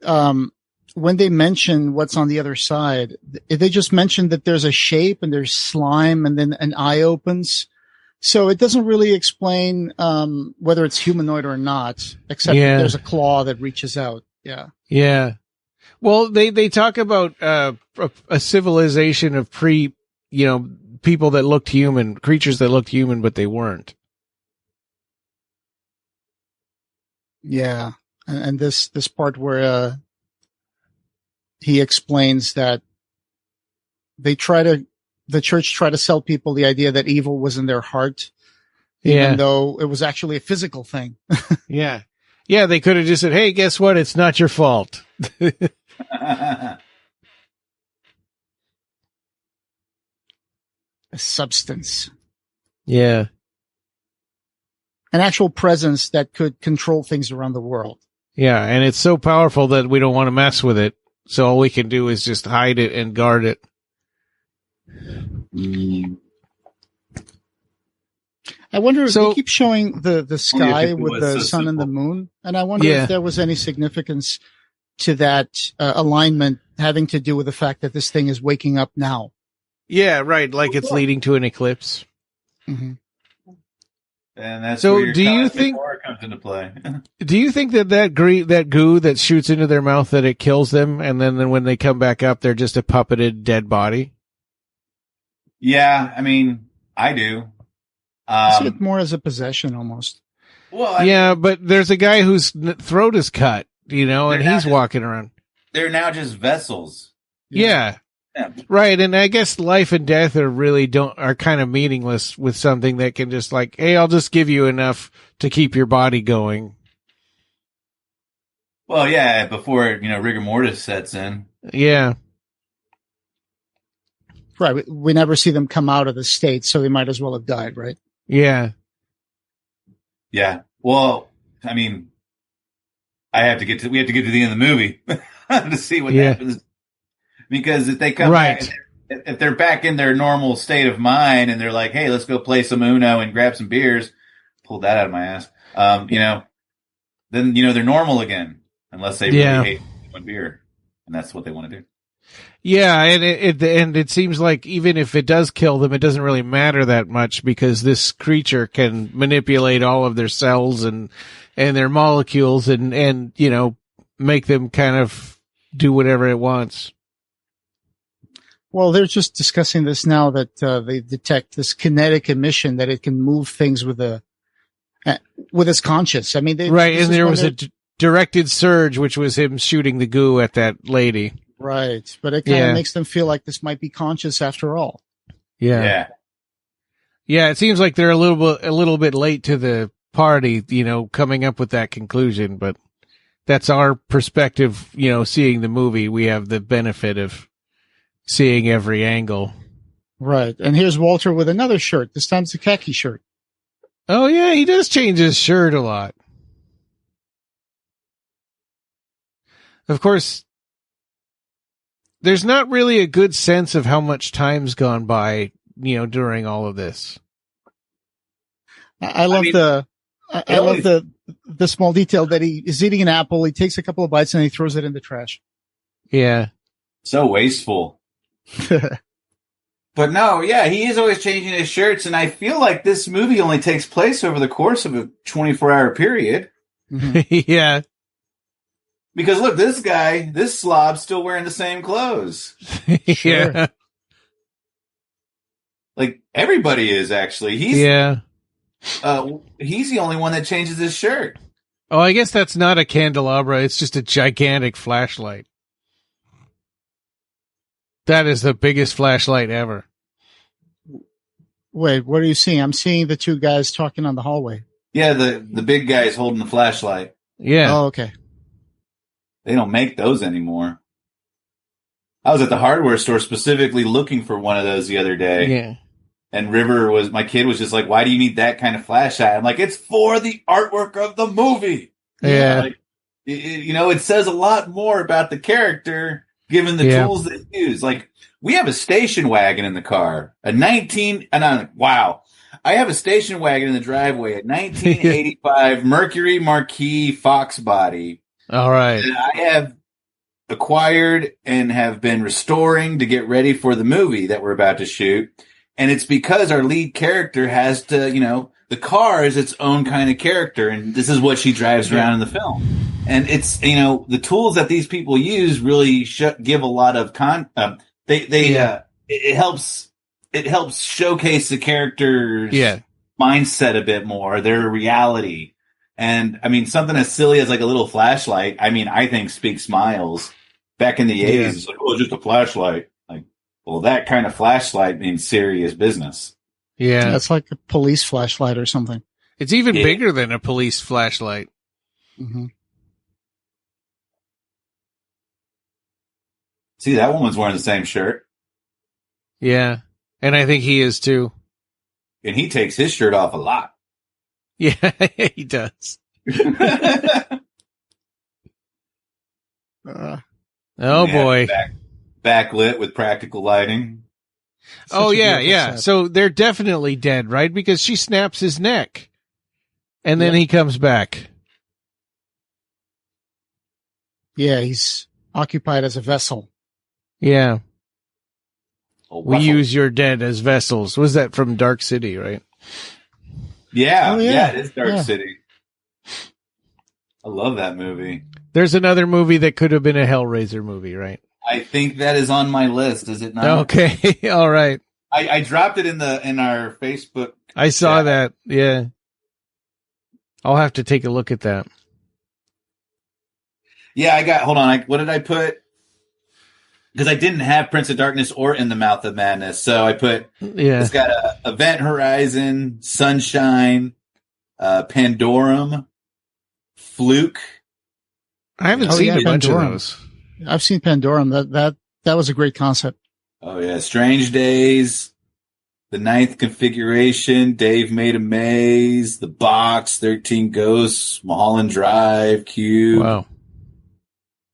when they mention what's on the other side, they just mention that there's a shape and there's slime and then an eye opens. So it doesn't really explain whether it's humanoid or not, except that there's a claw that reaches out. Yeah. Yeah. Well, they talk about a civilization of people that looked human, creatures that looked human, but they weren't. Yeah. And this part where he explains that the church tried to sell people the idea that evil was in their heart, even though it was actually a physical thing. Yeah. Yeah, they could have just said, hey, guess what? It's not your fault. A substance. Yeah. An actual presence that could control things around the world. Yeah, and it's so powerful that we don't want to mess with it. So all we can do is just hide it and guard it. I wonder if they keep showing the sky with the sun and the moon, and I wonder if there was any significance to that alignment having to do with the fact that this thing is waking up now. Yeah, right. Like it's leading to an eclipse. Mm-hmm. And that's where your cosmic horror comes into play. Do you think that goo that shoots into their mouth, that it kills them, and then when they come back up, they're just a puppeted dead body? Yeah, I mean, I do. I see it more as a possession almost. Well, but there's a guy whose throat is cut, you know, and he's walking around. They're now just vessels. Yeah. Right, and I guess life and death are kind of meaningless with something that can just like, hey, I'll just give you enough to keep your body going. Well, yeah, before rigor mortis sets in. Yeah. Right, we never see them come out of the state, so they might as well have died, right? Yeah. Yeah. Well, I mean, we have to get to the end of the movie to see what happens. Because if they come back, if they're back in their normal state of mind and they're like, hey, let's go play some Uno and grab some beers, pull that out of my ass, then, they're normal again, unless they really hate one beer. And that's what they want to do. Yeah, and it seems like even if it does kill them, it doesn't really matter that much because this creature can manipulate all of their cells and their molecules and make them kind of do whatever it wants. Well, they're just discussing this now that they detect this kinetic emission that it can move things with its conscious. I mean, and there was a directed surge, which was him shooting the goo at that lady. Right, but it kind of makes them feel like this might be conscious after all. Yeah. It seems like they're a little bit late to the party, coming up with that conclusion. But that's our perspective. Seeing the movie, we have the benefit of seeing every angle. Right. And here's Walter with another shirt. This time it's a khaki shirt. Oh, yeah, he does change his shirt a lot. Of course, there's not really a good sense of how much time's gone by, during all of this. I love the small detail that he is eating an apple. He takes a couple of bites and he throws it in the trash. Yeah. So wasteful. But no, yeah, he is always changing his shirts, and I feel like this movie only takes place over the course of a 24-hour period. Mm-hmm. Yeah. Because look, this slob's still wearing the same clothes. Sure. Yeah. Like, everybody is, actually. He's the only one that changes his shirt. Oh, I guess that's not a candelabra. It's just a gigantic flashlight. That is the biggest flashlight ever. Wait, what are you seeing? I'm seeing the two guys talking on the hallway. Yeah, the big guy is holding the flashlight. Yeah. Oh, okay. They don't make those anymore. I was at the hardware store specifically looking for one of those the other day. Yeah. And my kid was just like, why do you need that kind of flashlight? I'm like, it's for the artwork of the movie. Yeah. Like, it says a lot more about the character given the tools they use. Like, we have a station wagon in the car. I have a station wagon in the driveway, a 1985 Mercury Marquis Fox body. All right. That I have acquired and have been restoring to get ready for the movie that we're about to shoot. And it's because our lead character has to, the car is its own kind of character, and this is what she drives around in the film. And it's, the tools that these people use really give a lot of it helps showcase the character's mindset a bit more, their reality. And I mean, something as silly as like a little flashlight, I think speaks miles. Back in the 80s, it's like, oh, just a flashlight. Like, well, that kind of flashlight means serious business. Yeah. That's like a police flashlight or something. It's even bigger than a police flashlight. Mm-hmm. See, that woman's wearing the same shirt. Yeah. And I think he is too. And he takes his shirt off a lot. Yeah, he does. Boy. Backlit with practical lighting. Yeah. So they're definitely dead, right? Because she snaps his neck. And then he comes back. Yeah, he's occupied as a vessel. Yeah. We use your dead as vessels. Was that from Dark City, right? Yeah, it is Dark City. I love that movie. There's another movie that could have been a Hellraiser movie, right? I think that is on my list, is it not? Okay, all right. I dropped it in our Facebook. I saw that, yeah. I'll have to take a look at that. Yeah, hold on, what did I put? Because I didn't have Prince of Darkness or In the Mouth of Madness, so I put, it's got Event Horizon, Sunshine, Pandorum, Fluke. I haven't seen a bunch of those. I've seen Pandorum. That was a great concept. Oh yeah, Strange Days, The Ninth Configuration, Dave Made a Maze, The Box, 13 Ghosts, Mulholland Drive, Cube. Wow.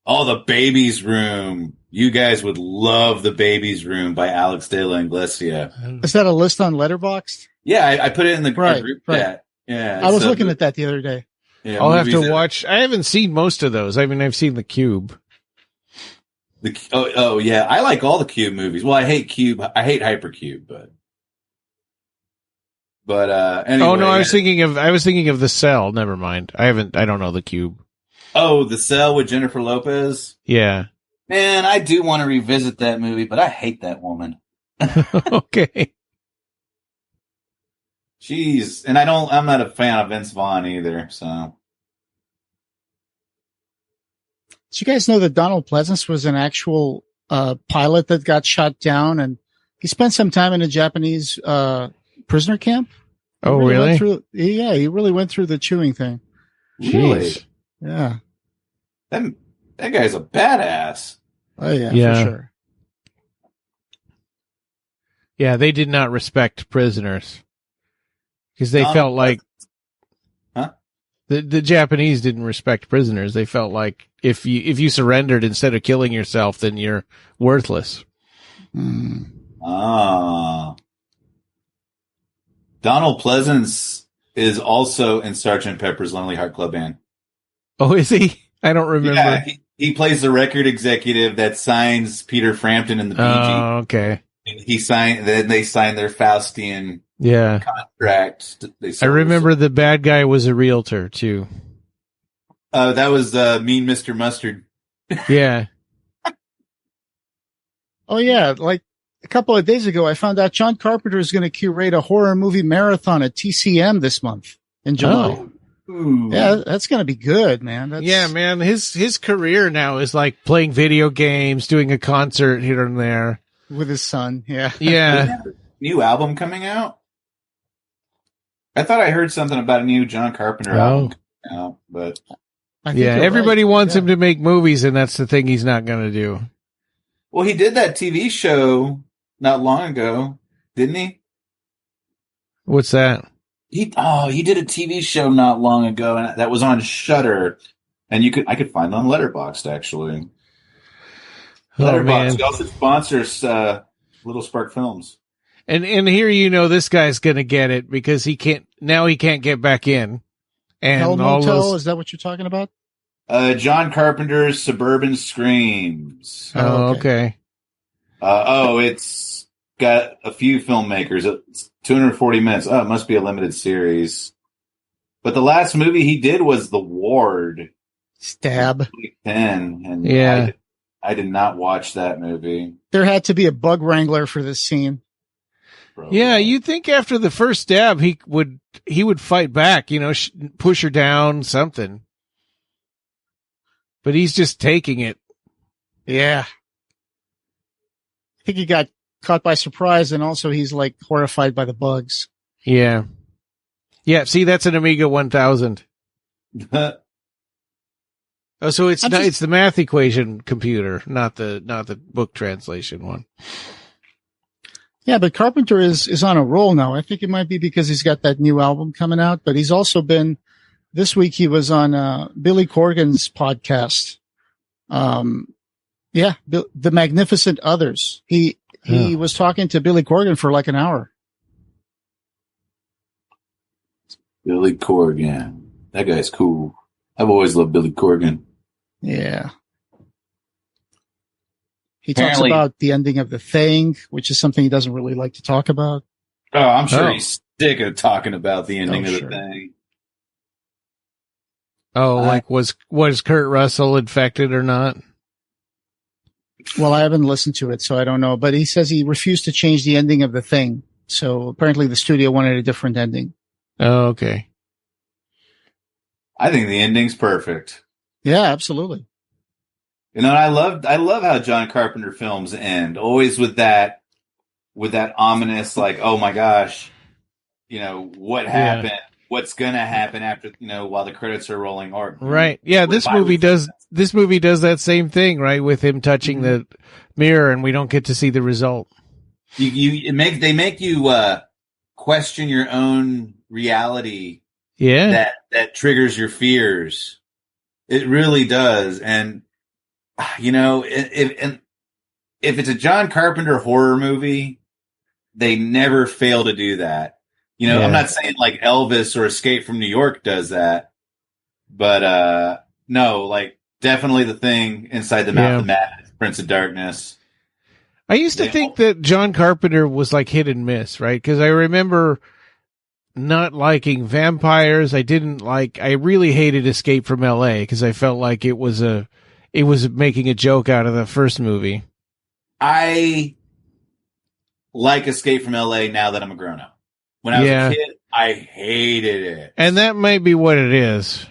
Oh, The Baby's Room. You guys would love The Baby's Room by Alex de la Iglesia. Is that a list on Letterboxd? Yeah, I put it in the group right. chat. Yeah, I was looking at that the other day. Yeah, I'll have to watch. I haven't seen most of those. I mean, I've seen The Cube. Yeah, I like all the Cube movies. Well, I hate Cube. I hate Hypercube, but anyway. Oh no, I was thinking of The Cell. Never mind. I don't know The Cube. Oh, The Cell with Jennifer Lopez. Yeah. Man, I do want to revisit that movie, but I hate that woman. Okay. Jeez, and I'm not a fan of Vince Vaughn either. So, did you guys know that Donald Pleasance was an actual pilot that got shot down, and he spent some time in a Japanese prisoner camp? Oh, really? He really went through the chewing thing. Really? Yeah. That guy's a badass. Oh yeah, for sure. Yeah, they did not respect prisoners because they Donald felt like Huh? the Japanese didn't respect prisoners. They felt like if you surrendered instead of killing yourself, then you're worthless. Ah. Donald Pleasance is also in Sgt. Pepper's Lonely Heart Club Band. Oh, is he? I don't remember. Yeah, he plays the record executive that signs Peter Frampton in the Bee Gees. Oh, okay. Then they signed their Faustian contract. I remember the bad guy was a realtor too. That was Mean Mr. Mustard. Yeah. Oh yeah, like a couple of days ago, I found out John Carpenter is going to curate a horror movie marathon at TCM this month in July. Oh. Ooh. Yeah, that's going to be good, man. Yeah, man. His career now is like playing video games, doing a concert here and there with his son. Yeah. Yeah. New album coming out? I thought I heard something about a new John Carpenter album coming out, but yeah, everybody wants him to make movies, and that's the thing he's not going to do. Well, he did that TV show not long ago, didn't he? What's that? He did a TV show not long ago, and that was on Shudder, and I could find it on Letterboxd actually. Letterboxd also sponsors Little Spark Films. And here this guy's going to get it because he can't get back in. And Hell Motel, is that what you're talking about? John Carpenter's Suburban Screams. Oh, okay. It's got a few filmmakers. It's 240 minutes. Oh, it must be a limited series. But the last movie he did was The Ward. Stab. 10, and yeah. I did not watch that movie. There had to be a bug wrangler for this scene. Yeah, you'd think after the first stab he would fight back, push her down, something. But he's just taking it. Yeah. I think he got caught by surprise, and also he's like horrified by the bugs. Yeah. Yeah, see, that's an Amiga 1000. Oh, so it's the math equation computer, not the book translation one. Yeah, but Carpenter is on a roll now. I think it might be because he's got that new album coming out, but he's also been, this week he was on Billy Corgan's podcast. The Magnificent Others. He was talking to Billy Corgan for like an hour. Billy Corgan. That guy's cool. I've always loved Billy Corgan. Yeah. He talks about the ending of The Thing, which is something he doesn't really like to talk about. Oh, I'm sure he's sick of talking about the ending of The Thing. Oh, like was Kurt Russell infected or not? Well, I haven't listened to it, so I don't know. But he says he refused to change the ending of The Thing. So apparently the studio wanted a different ending. Oh, okay. I think the ending's perfect. Yeah, absolutely. I love how John Carpenter films end, always with that ominous, like, oh my gosh, what happened? What's gonna happen after, while the credits are rolling? Or right, yeah, this movie does that same thing, right? With him touching the mirror, and we don't get to see the result. They make you question your own reality. Yeah, that triggers your fears. It really does, and. If it's a John Carpenter horror movie, they never fail to do that. I'm not saying like Elvis or Escape from New York does that, but no, like definitely The Thing, Inside the Mouth of Madness, Prince of Darkness. I used to think that John Carpenter was like hit and miss, right? Because I remember not liking vampires. I really hated Escape from LA because I felt like it was making a joke out of the first movie. I like Escape from LA now that I'm a grown-up. When I was a kid, I hated it. And that might be what it is.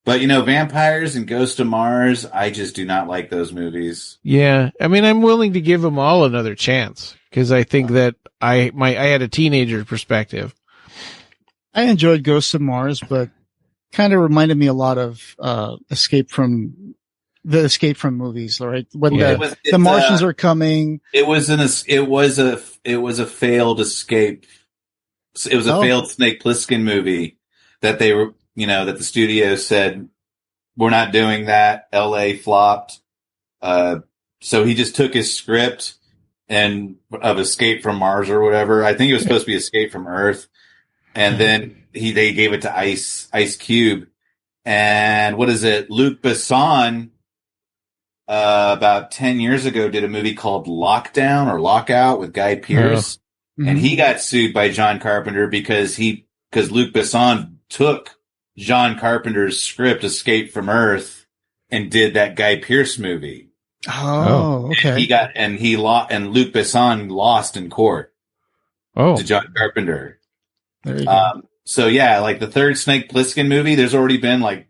But, Vampires and Ghost of Mars, I just do not like those movies. Yeah. I mean, I'm willing to give them all another chance because I think that I had a teenager perspective. I enjoyed Ghost of Mars, but kind of reminded me a lot of Escape from movies, right? When the Martians are coming. It was it was a failed escape. It was a failed Snake Plissken movie that they were, that the studio said, we're not doing that. LA flopped. So he just took his script of Escape from Mars or whatever. I think it was supposed to be Escape from Earth. And then they gave it to Ice Cube. And what is it? Luc Besson, about 10 years ago did a movie called Lockdown or Lockout with Guy Pearce. Mm-hmm. And he got sued by John Carpenter because Luc Besson took John Carpenter's script Escape from Earth and did that Guy Pearce movie. Oh, okay. And Luc Besson lost in court to John Carpenter. There you go. So yeah, like the third Snake Plissken movie, there's already been like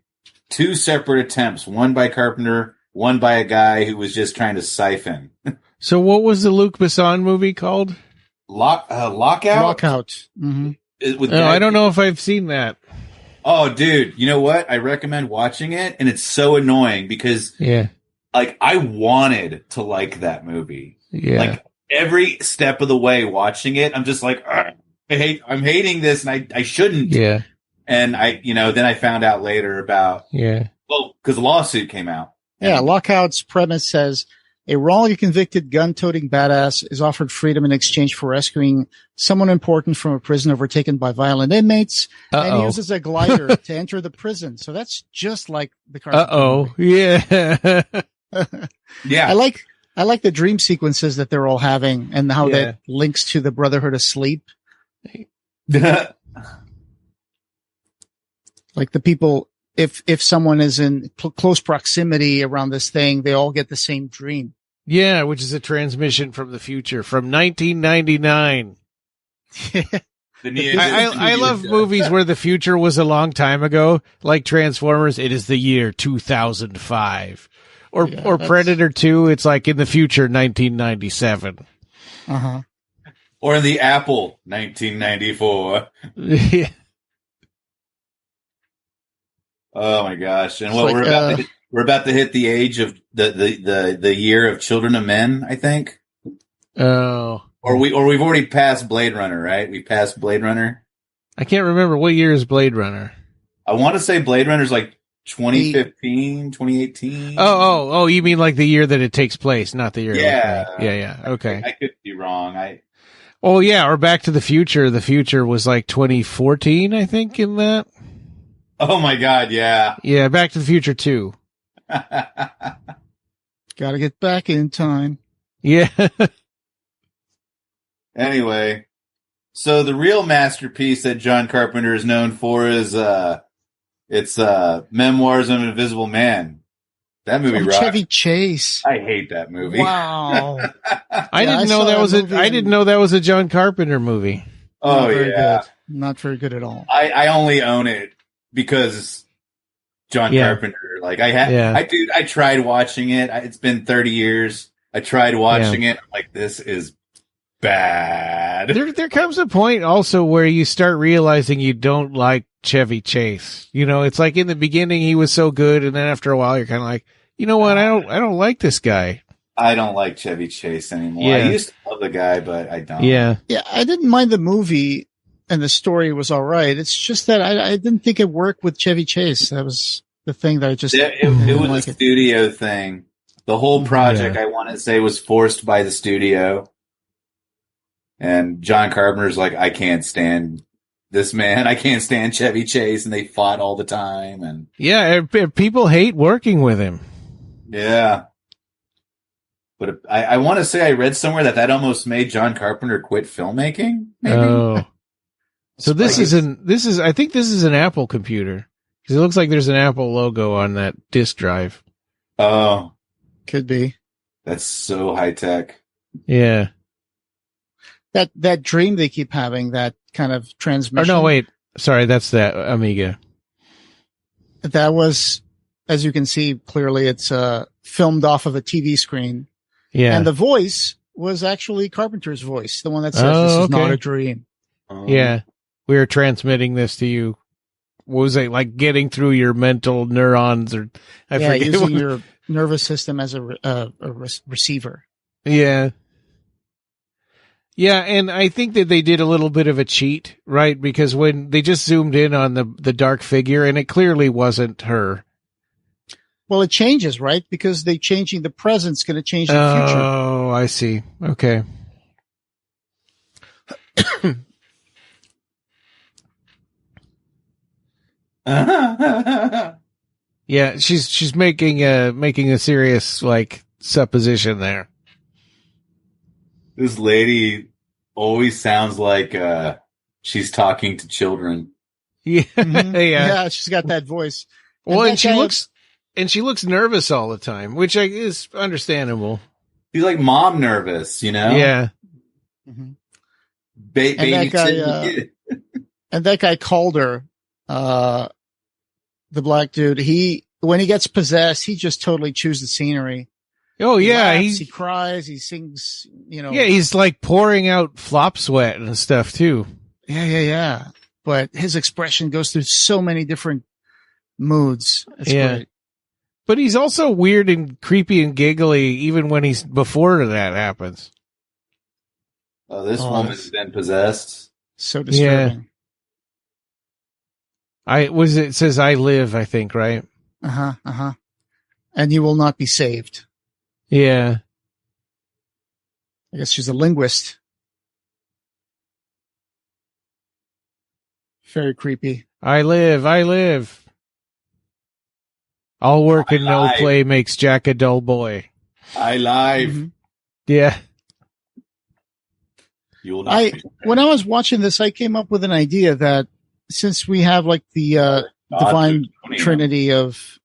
2 separate attempts, one by Carpenter, one by a guy who was just trying to siphon. So what was the Luc Besson movie called? Lockout? Lockout. Mm-hmm. I don't know if I've seen that. Oh, dude, you know what? I recommend watching it, and it's so annoying because like I wanted to like that movie. Yeah. Like every step of the way watching it, I'm just like, I'm hating this, and I shouldn't. Yeah. And then I found out later about because the lawsuit came out. Yeah, Lockout's premise says a wrongly convicted gun-toting badass is offered freedom in exchange for rescuing someone important from a prison overtaken by violent inmates, and he uses a glider to enter the prison. So that's just like the Carpenter movie. Yeah. Yeah. I like the dream sequences that they're all having and how that links to the Brotherhood of Sleep. Like the people, if someone is in close proximity around this thing, they all get the same dream. Yeah, which is a transmission from the future from 1999. I love movies where the future was a long time ago, like Transformers. It is the year 2005, or Predator 2. It's like in the future, 1997. Or in the Apple, 1994. Yeah. Oh my gosh! And we're about to hit the age of the year of Children of Men, I think. Oh. Or we've already passed Blade Runner, right? We passed Blade Runner. I can't remember what year is Blade Runner. I want to say Blade Runner's like 2015, 2018. Oh, you mean like the year that it takes place, not the year. Yeah. Yeah. Okay. I could be wrong. Oh yeah, or Back to the Future. The future was like 2014, I think, in that. Oh my God, yeah. Yeah, Back to the Future 2. Gotta get back in time. Yeah. Anyway, so the real masterpiece that John Carpenter is known for is Memoirs of an Invisible Man. That movie rocks. Chevy Chase. I hate that movie. Wow. I didn't know that was a John Carpenter movie. Oh yeah. Good. Not very good at all. I only own it because John Carpenter. Like I tried watching it. It's been 30 years. I tried watching it. I'm like, this is bad. There comes a point also where you start realizing you don't like Chevy Chase. It's like in the beginning he was so good, and then after a while you're kind of like, you know what? I don't like this guy. I don't like Chevy Chase anymore. Yeah. I used to love the guy, but I don't. Yeah. Yeah, I didn't mind the movie, and the story was all right. It's just that I didn't think it worked with Chevy Chase. That was the thing that I just it was a studio thing. The whole project, I want to say, was forced by the studio. And John Carpenter's like, I can't stand this man. I can't stand Chevy Chase, and they fought all the time. And people hate working with him. Yeah. But I want to say I read somewhere that almost made John Carpenter quit filmmaking. Maybe? Oh. So I think this is an Apple computer, because it looks like there's an Apple logo on that disk drive. Oh. Could be. That's so high tech. Yeah. That dream they keep having, that kind of transmission. Oh, no, wait. Sorry, that's that Amiga. That was, as you can see, clearly it's filmed off of a TV screen. Yeah. And the voice was actually Carpenter's voice, the one that says this is not a dream. Yeah. We are transmitting this to you. What was it, like getting through your mental neurons, or I forget. Using your nervous system as a receiver. Yeah. Yeah, and I think that they did a little bit of a cheat, right? Because when they just zoomed in on the dark figure, and it clearly wasn't her. Well, it changes, right? Because they changing the present's going to change the future. Oh, I see. Okay. Yeah, she's making a serious like supposition there. This lady always sounds like she's talking to children. Yeah, Mm-hmm. yeah. Yeah, she's got that voice. Well, and she looks nervous all the time, which is understandable. She's like mom nervous, you know? Yeah. Mm-hmm. And that guy Calder, the black dude, when he gets possessed, he just totally chews the scenery. Oh yeah, he cries, he sings, you know. Yeah, he's like pouring out flop sweat and stuff too. Yeah. But his expression goes through so many different moods. It's great. But he's also weird and creepy and giggly even when before that happens. Oh, this woman's been possessed. So disturbing. Yeah. It says I live, I think, right? Uh-huh. And you will not be saved. Yeah. I guess she's a linguist. Very creepy. I live. All work and no play makes Jack a dull boy. I live. Mm-hmm. Yeah. You will not when I was watching this, I came up with an idea that since we have like the divine trinity of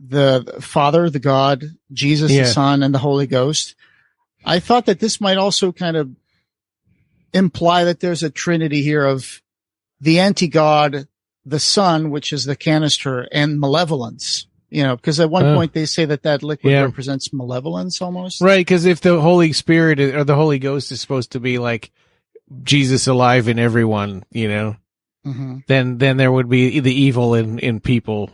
the Father, the God, Jesus, the Son, and the Holy Ghost, I thought that this might also kind of imply that there's a trinity here of the anti-God, the Son, which is the canister, and malevolence. You know, because at one point they say that liquid represents malevolence almost. Right, because if the Holy Spirit or the Holy Ghost is supposed to be like Jesus alive in everyone, you know, then there would be the evil in people.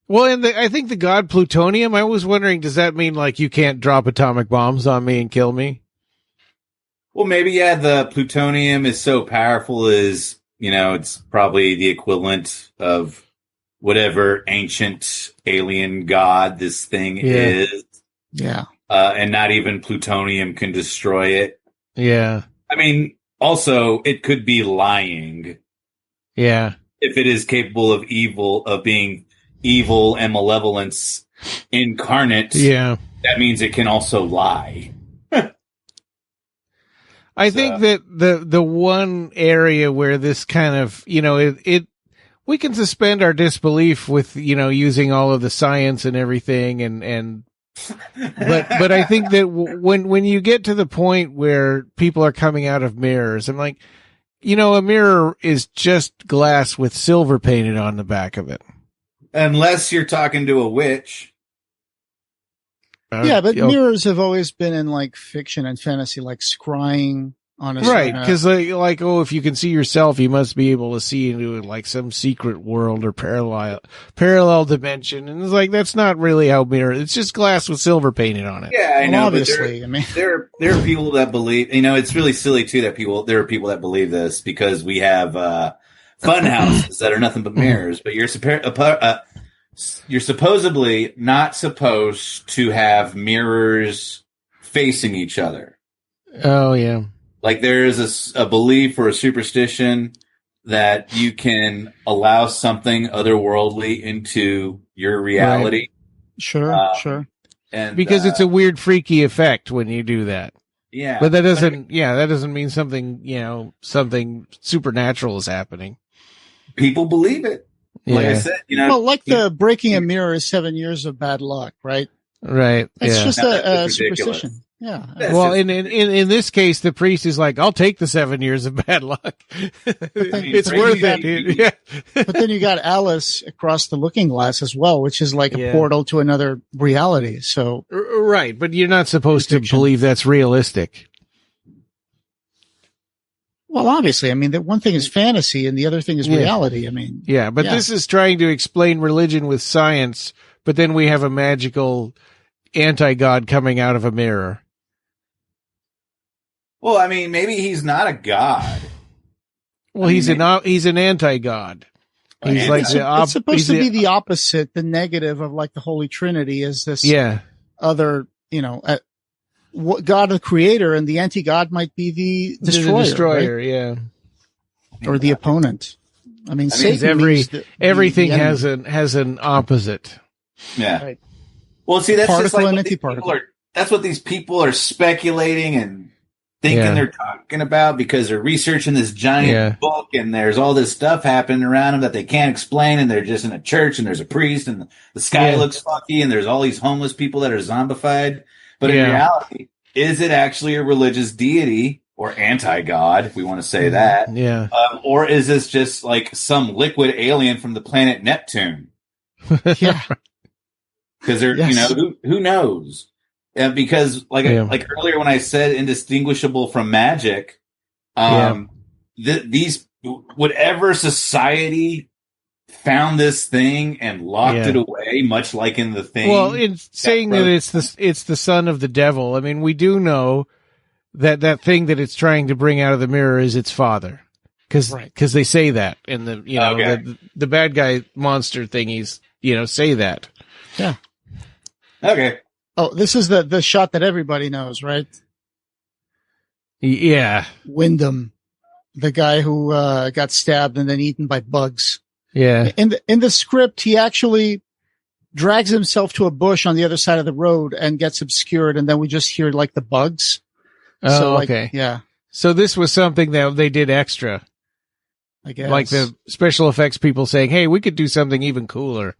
Well, and I think the god plutonium, I was wondering, does that mean like you can't drop atomic bombs on me and kill me? Well, maybe, the plutonium is so powerful as, you know, it's probably the equivalent of whatever ancient alien god this thing is. Yeah. And not even plutonium can destroy it. Yeah. I mean, also, it could be lying. Yeah. If it is capable of being evil and malevolence incarnate, that means it can also lie. I think that the one area where this kind of, you know, we can suspend our disbelief with, you know, using all of the science and everything but I think that when you get to the point where people are coming out of mirrors, I'm like, you know, a mirror is just glass with silver painted on the back of it. Unless you're talking to a witch. Yeah, but mirrors have always been in like fiction and fantasy, like scrying on a right, because like if you can see yourself, you must be able to see into like some secret world or parallel dimension, and it's like that's not really how mirror. It's just glass with silver painted on it. Yeah, I know. Obviously, there are people that believe. You know, it's really silly too that there are people that believe this because we have fun houses that are nothing but mirrors, but you're supposedly not supposed to have mirrors facing each other. Oh, yeah. Like there is a belief or a superstition that you can allow something otherworldly into your reality. Right. Sure. And because it's a weird, freaky effect when you do that. Yeah. But that doesn't mean something, you know, something supernatural is happening. People believe it. Like I said, you know. Well, like the breaking a mirror is 7 years of bad luck, right? Right. It's just a superstition. Yeah. Well, in this case, the priest is like, I'll take the 7 years of bad luck. It's worth it. Yeah. But then you got Alice across the looking glass as well, which is like a portal to another reality. So. Right. But you're not supposed to believe that's realistic. Well, obviously, I mean, the one thing is fantasy and the other thing is reality. I mean, but this is trying to explain religion with science, but then we have a magical anti-god coming out of a mirror. Well, I mean, maybe he's not a god. Well, he's an anti-god. He's like it's supposed to be the opposite, the negative of like the Holy Trinity is this other, God the creator, and the anti-god might be the destroyer, right? Or the opponent. I mean Satan everything has an opposite. Yeah. Right. Well, see, that's particle just like and antiparticle. That's what these people are speculating and thinking they're talking about because they're researching this giant book and there's all this stuff happening around them that they can't explain, and they're just in a church and there's a priest and the sky looks funky and there's all these homeless people that are zombified. But in reality, is it actually a religious deity or anti-god, if we want to say that? Yeah. Or is this just like some liquid alien from the planet Neptune? Yeah. Because they're, who knows? Because like earlier when I said indistinguishable from magic, these whatever society found this thing and locked it away, much like in the Thing. Well, in saying that it's the son of the devil, I mean, we do know that thing that it's trying to bring out of the mirror is its father, because they say that in the the bad guy monster thingies say that. Yeah. Okay. Oh, this is the shot that everybody knows, right? Yeah. Wyndham, the guy who got stabbed and then eaten by bugs. Yeah. In the script, he actually drags himself to a bush on the other side of the road and gets obscured, and then we just hear like the bugs. Oh, okay. Yeah. So this was something that they did extra. I guess. Like the special effects people saying, hey, we could do something even cooler.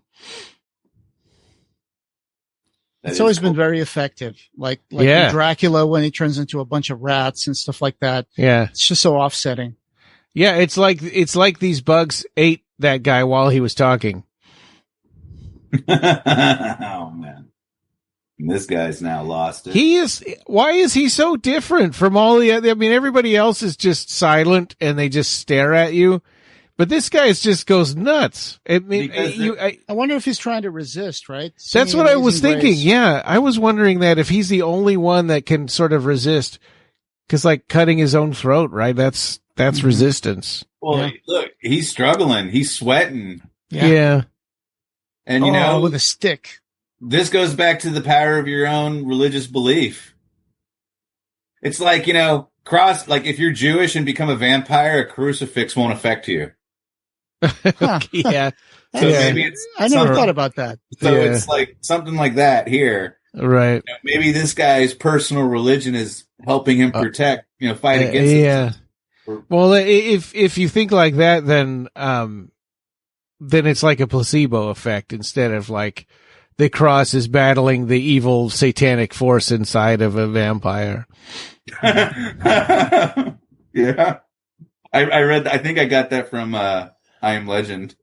It's always been very effective. Like in Dracula when he turns into a bunch of rats and stuff like that. Yeah. It's just so offsetting. Yeah, it's like these bugs ate that guy while he was talking. Oh man. And this guy's now lost it. Why is he so different from all the other? I mean, everybody else is just silent and they just stare at you. But this guy just goes nuts. I mean, I wonder if he's trying to resist, right? That's what I was thinking. Yeah. I was wondering that if he's the only one that can sort of resist, cause like cutting his own throat, right? That's resistance. Well, look, he's struggling. He's sweating. Yeah. And with a stick. This goes back to the power of your own religious belief. It's like, if you're Jewish and become a vampire, a crucifix won't affect you. Yeah. So maybe it's I never thought about that. So it's like something like that here. Right. Maybe this guy's personal religion is helping him protect, fight against it. Yeah. Well, if you think like that, then it's like a placebo effect instead of like the cross is battling the evil satanic force inside of a vampire. Yeah. I think I got that from I Am Legend.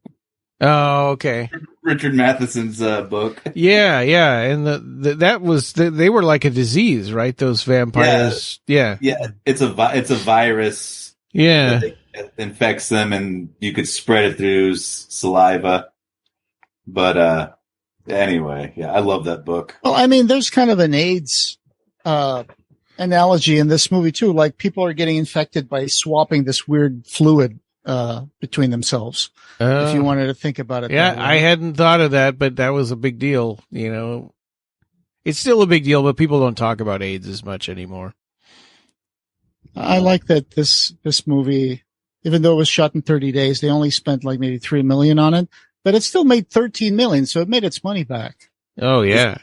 Oh, okay. Richard Matheson's book. Yeah, and they were like a disease, right? Those vampires. Yeah. It's a virus. Yeah, that infects them, and you could spread it through saliva. But anyway, I love that book. Well, I mean, there's kind of an AIDS analogy in this movie too. Like people are getting infected by swapping this weird fluid between themselves. If you wanted to think about it. Yeah, I hadn't thought of that, but that was a big deal. It's still a big deal, but people don't talk about AIDS as much anymore. I like that this movie, even though it was shot in 30 days, they only spent like maybe $3 million on it, but it still made $13 million, so it made its money back. Oh yeah.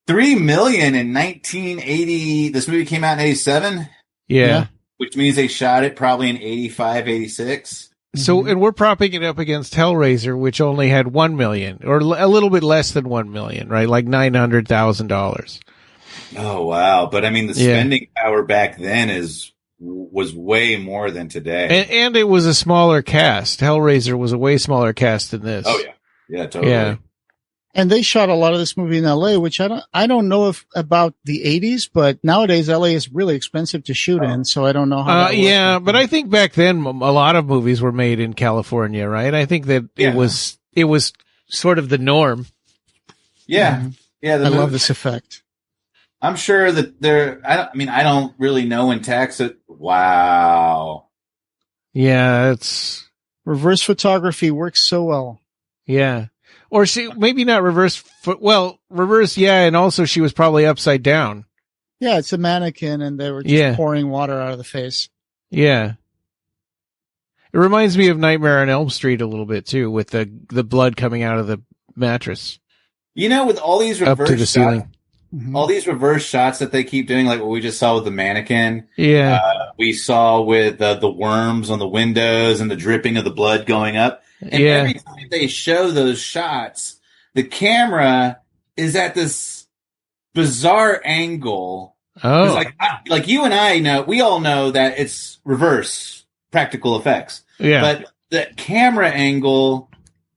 $3 million in 1980. This movie came out in 87. Yeah. Which means they shot it probably in 85, 86. So, and we're propping it up against Hellraiser, which only had 1 million, or a little bit less than 1 million, right? Like $900,000. Oh wow! But I mean, the spending power back then was way more than today, and it was a smaller cast. Hellraiser was a way smaller cast than this. Oh yeah, totally. Yeah. And they shot a lot of this movie in LA, which I don't know about the 80s, but nowadays LA is really expensive to shoot in, so I don't know how that works. But I think back then a lot of movies were made in California, right? I think that it was sort of the norm. Yeah. Yeah, I love this effect. I'm sure that I don't really know when wow. Yeah, it's reverse photography works so well. Yeah. Or maybe not reverse, reverse, yeah, and also she was probably upside down. Yeah, it's a mannequin, and they were just pouring water out of the face. Yeah. It reminds me of Nightmare on Elm Street a little bit, too, with the blood coming out of the mattress. With all these reverse up to the ceiling. All these reverse shots that they keep doing, like what we just saw with the mannequin. Yeah. We saw with the worms on the windows and the dripping of the blood going up. And every time they show those shots, the camera is at this bizarre angle. Oh. Like you and I know, we all know that it's reverse practical effects. Yeah. But the camera angle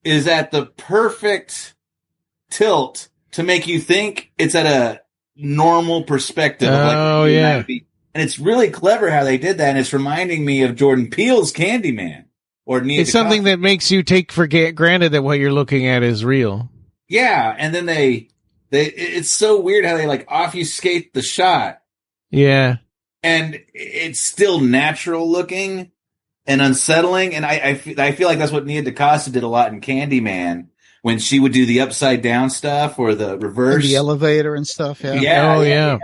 is at the perfect tilt to make you think it's at a normal perspective. Oh, yeah. And it's really clever how they did that. And it's reminding me of Jordan Peele's Candyman. It's something that makes you take for granted that what you're looking at is real. Yeah. And then it's so weird how they like obfuscate the shot. Yeah. And it's still natural looking and unsettling. And I feel like that's what Nia DaCosta did a lot in Candyman. When she would do the upside down stuff or the reverse. And the elevator and stuff, yeah.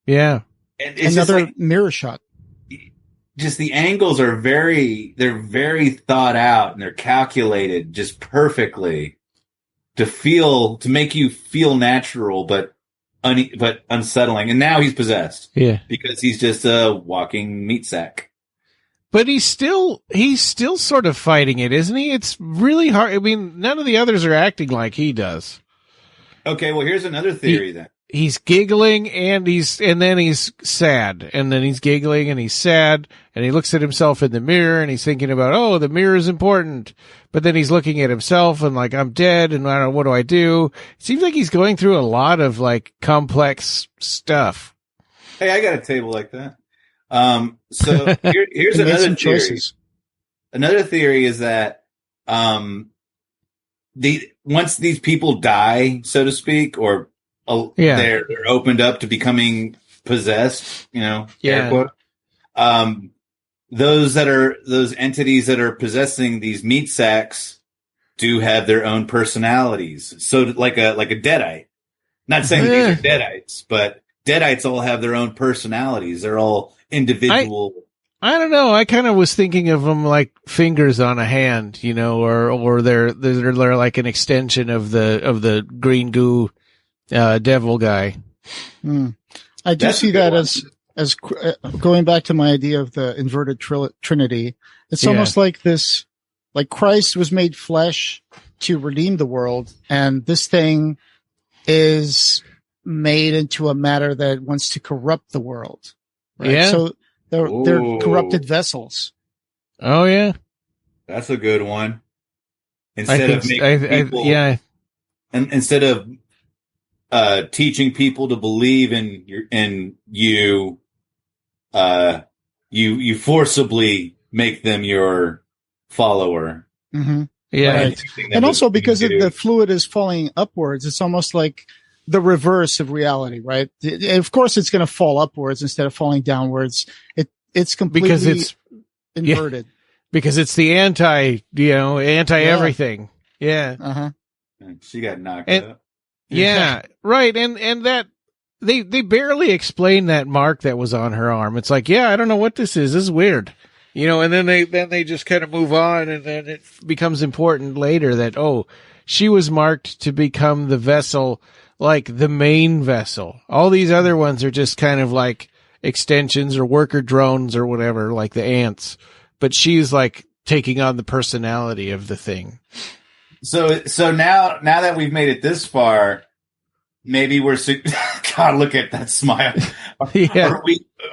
Yeah. And it's another mirror shot. Just the angles are they're very thought out and they're calculated just perfectly to make you feel natural, but unsettling. And now he's possessed. Yeah. Because he's just a walking meat sack. But he's still sort of fighting it, isn't he? It's really hard. I mean, none of the others are acting like he does. Okay, well, here's another theory then. He's giggling and then he's sad, and then he's giggling and he's sad, and he looks at himself in the mirror and he's thinking about, oh, the mirror is important. But then he's looking at himself and like, I'm dead and I don't know, what do I do? It seems like he's going through a lot of like complex stuff. Hey, I got a table like that. So here's another theory. Choices. Another theory is that, once these people die, so to speak, or they're opened up to becoming possessed, air quote. Those entities that are possessing these meat sacks do have their own personalities. So like a deadite. Not saying these are deadites, but deadites all have their own personalities. They're all individual. I don't know. I kind of was thinking of them like fingers on a hand, or they're like an extension of the green goo devil guy. I do see that as going back to my idea of the inverted trinity. It's almost like this, like Christ was made flesh to redeem the world, and this thing is made into a matter that wants to corrupt the world. Right? Yeah. So they're corrupted vessels. Oh yeah. That's a good one. Instead of teaching people to believe in you, you forcibly make them your follower. Mm-hmm. Yeah. Right. And also because the fluid is falling upwards, it's almost like the reverse of reality, right? Of course, it's going to fall upwards instead of falling downwards. It's completely because it's inverted. Because it's the anti everything. Yeah. Uh-huh. She got knocked out. Yeah, right. And that they barely explain that mark that was on her arm. It's like, I don't know what this is. This is weird. And then they just kind of move on, and then it becomes important later that, she was marked to become the vessel, like the main vessel. All these other ones are just kind of like extensions or worker drones or whatever, like the ants. But she's like taking on the personality of the thing. So now that we've made it this far, maybe we're God, look at that smile. Yeah.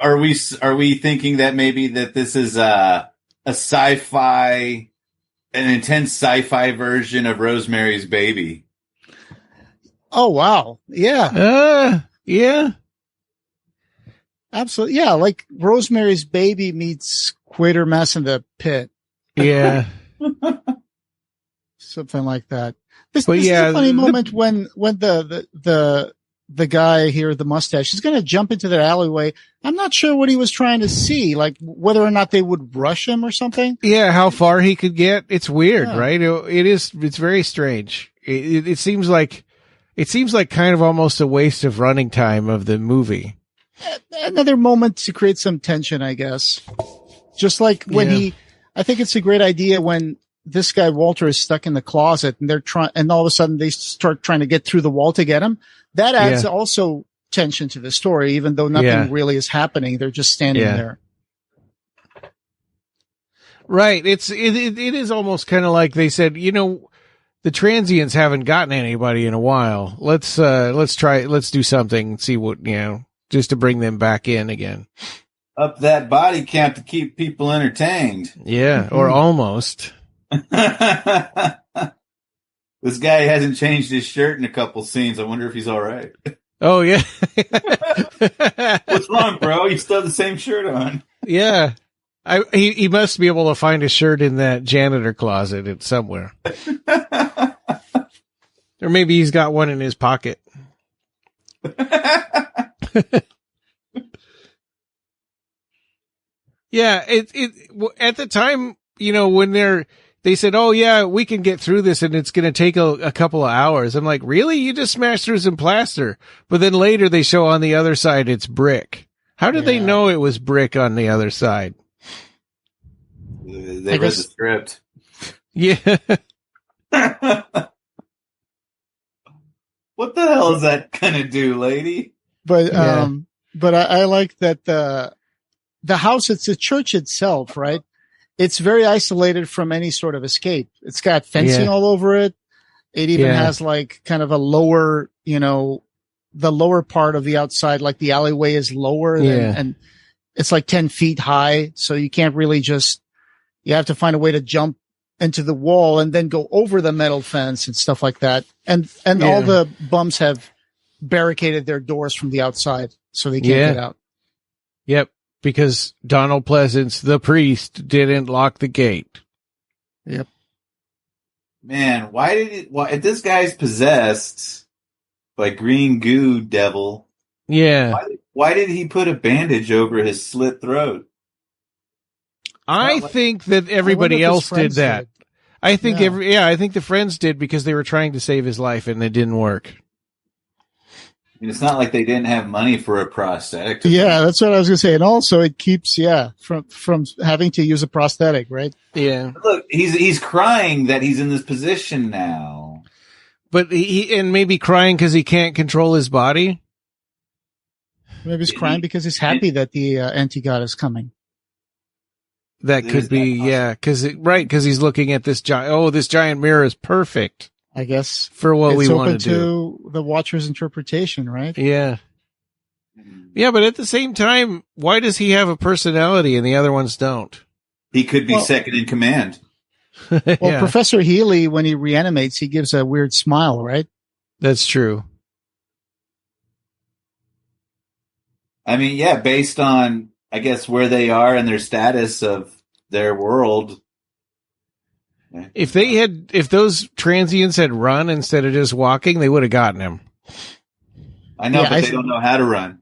Are we thinking that maybe that this is a sci-fi, an intense sci-fi version of Rosemary's Baby? Oh wow. Yeah. Yeah. Absolutely. Yeah, like Rosemary's Baby meets Quatermass in the Pit. Yeah. Something like that. This is a funny moment when the guy here, the mustache, is going to jump into that alleyway. I'm not sure what he was trying to see, like whether or not they would rush him or something. Yeah, how far he could get. It's weird, right? It's very strange. It seems like kind of almost a waste of running time of the movie. Another moment to create some tension, I guess. Just like when I think it's a great idea when this guy Walter is stuck in the closet and and all of a sudden they start trying to get through the wall to get him. That adds also tension to the story, even though nothing really is happening. They're just standing there. Right. It is almost kind of like they said, the transients haven't gotten anybody in a while. Let's do something and see what, just to bring them back in again. Up that body count to keep people entertained. Yeah, or almost. This guy hasn't changed his shirt in a couple scenes. I wonder if he's all right. Oh, yeah. What's wrong, bro? You still have the same shirt on. Yeah. He must be able to find a shirt in that janitor closet somewhere. Or maybe he's got one in his pocket. Yeah, at the time, when they said, "Oh yeah, we can get through this and it's going to take a couple of hours." I'm like, "Really? You just smash through some plaster?" But then later they show on the other side it's brick. How did they know it was brick on the other side? They read the script. Yeah. What the hell is that gonna do, lady? But I like that the house, it's a church itself, right? It's very isolated from any sort of escape. It's got fencing all over it. It even has like kind of a lower, the lower part of the outside, like the alleyway is lower and it's like 10 feet high. So you can't really you have to find a way to jump into the wall and then go over the metal fence and stuff like that. And all the bums have barricaded their doors from the outside so they can't get out. Yep. Because Donald Pleasance, the priest, didn't lock the gate. Yep. Man, if this guy's possessed by green goo devil. Yeah. Why did he put a bandage over his slit throat? I think that everybody else did that. I think I think the friends did because they were trying to save his life and it didn't work. I mean, it's not like they didn't have money for a prosthetic. Yeah, that's what I was going to say. And also it keeps, from having to use a prosthetic, right? Yeah. Look, he's crying that he's in this position now. But and maybe crying because he can't control his body. Maybe he's crying because he's happy that the anti-god is coming. That could be, because he's looking at this giant. This giant mirror is perfect. I guess for what we want to do. It's open to the watcher's interpretation, right? Yeah. Yeah, but at the same time, why does he have a personality and the other ones don't? He could be second in command. Well, Professor Healy, when he reanimates, he gives a weird smile, right? That's true. I mean, based on, I guess, where they are and their status of their world. If those transients had run instead of just walking, they would have gotten him. I know, but they don't know how to run.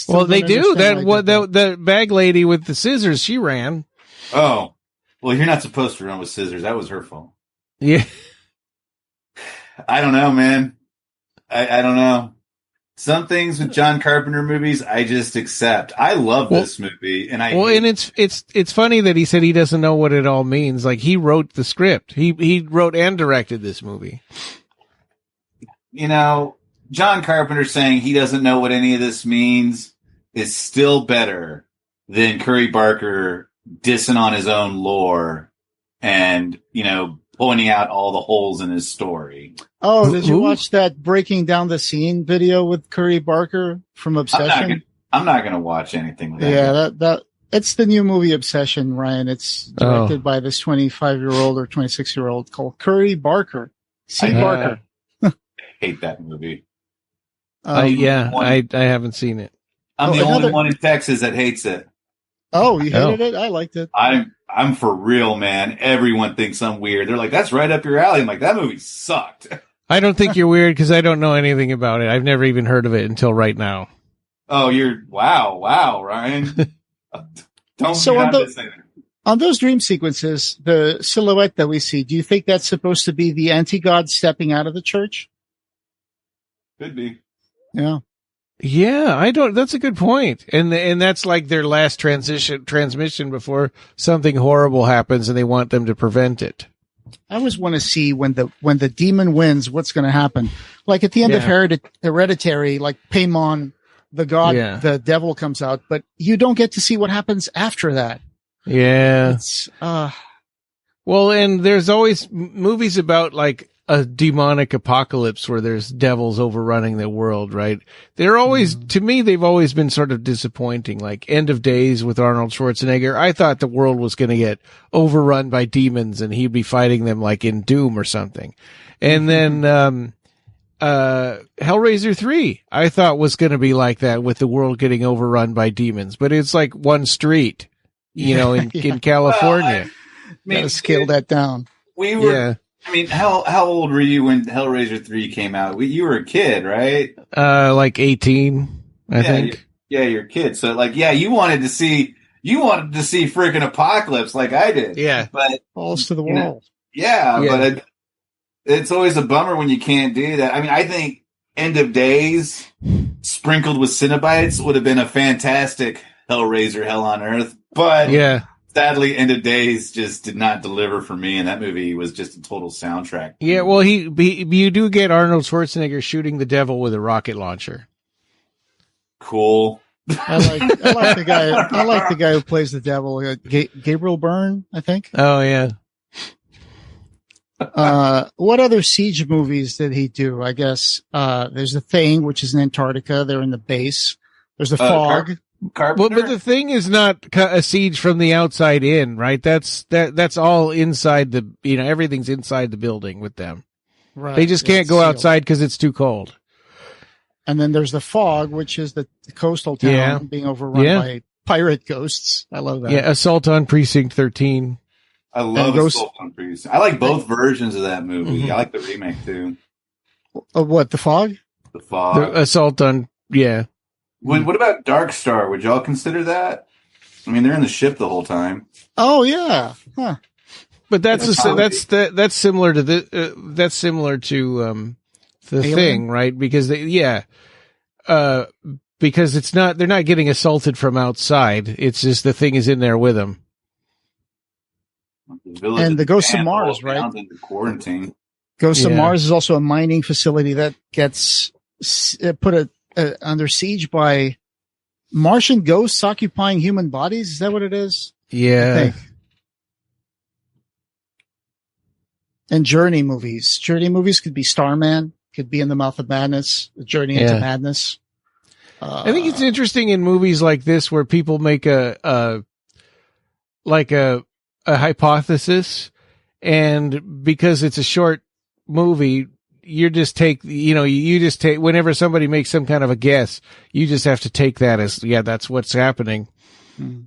Well, they do. The bag lady with the scissors, she ran. Oh, well, you're not supposed to run with scissors. That was her fault. Yeah. I don't know, man. I don't know. Some things with John Carpenter movies, I just accept. I love this movie, and and it's funny that he said he doesn't know what it all means. Like he wrote the script, he wrote and directed this movie. John Carpenter saying he doesn't know what any of this means is still better than Curry Barker dissing on his own lore and pointing out all the holes in his story. Oh, did you watch that Breaking Down the Scene video with Curry Barker from Obsession? I'm not going to watch anything like that. Yeah, that it's the new movie Obsession, Ryan. It's directed by this 25-year-old or 26-year-old called Curry Barker. Barker. I hate that movie. I haven't seen it. I'm the only one in Texas that hates it. Oh, you hated it? I liked it. I'm for real, man. Everyone thinks I'm weird. They're like, that's right up your alley. I'm like, that movie sucked. I don't think you're weird because I don't know anything about it. I've never even heard of it until right now. Oh, wow, Ryan. Don't So say that. On those dream sequences, the silhouette that we see, do you think that's supposed to be the anti-god stepping out of the church? Could be. Yeah. Yeah, I don't. That's a good point, and that's like their last transmission before something horrible happens, and they want them to prevent it. I always want to see when the demon wins, what's going to happen. Like at the end of Hereditary, like Paimon, the god, the devil comes out, but you don't get to see what happens after that. Yeah. It's well, and there's always movies about like a demonic apocalypse where there's devils overrunning the world, right? They're always, to me, they've always been sort of disappointing. Like End of Days with Arnold Schwarzenegger. I thought the world was going to get overrun by demons and he'd be fighting them like in Doom or something. And then, Hellraiser 3, I thought was going to be like that with the world getting overrun by demons, but it's like one street, you know, in California. Gotta scale that down. We were, I mean, how old were you when Hellraiser 3 came out? You were a kid, right? Like 18, I think. You're a kid. So like, you wanted to see freaking apocalypse like I did. Yeah. But balls to the wall. But it's always a bummer when you can't do that. I mean, I think End of Days sprinkled with Cenobites would have been a fantastic Hellraiser Hell on Earth. But sadly, End of Days just did not deliver for me, and that movie was just a total soundtrack. Yeah, well, you do get Arnold Schwarzenegger shooting the devil with a rocket launcher. Cool. I like the guy. I like the guy who plays the devil, Gabriel Byrne, I think. Oh yeah. What other Siege movies did he do? I guess there's The Thing, which is in Antarctica. They're in the base. There's The Fog. Carpenter? But The Thing is not a siege from the outside in, right? That's all inside everything's inside the building with them. Right. They just can't go outside because it's too cold. And then there's The Fog, which is the coastal town being overrun by pirate ghosts. I love that. Yeah, Assault on Precinct 13. I love Assault on Precinct. I like both versions of that movie. I like the remake too. What, The Fog? The Fog. The Assault on, What about Dark Star? Would y'all consider that? I mean, they're in the ship the whole time. Oh yeah, huh. But that's similar to the Thing, right? Because because they're not getting assaulted from outside. It's just the Thing is in there with them. And the Ghost of Mars, right? Quarantine. Ghost of Mars is also a mining facility that gets put under siege by Martian ghosts occupying human bodies. Is that what it is? Yeah. I think. And Journey movies. Journey movies could be Starman, could be In the Mouth of Madness, The Journey into Madness. I think it's interesting in movies like this where people make a hypothesis, and because it's a short movie, you just take whenever somebody makes some kind of a guess, you just have to take that as, that's what's happening.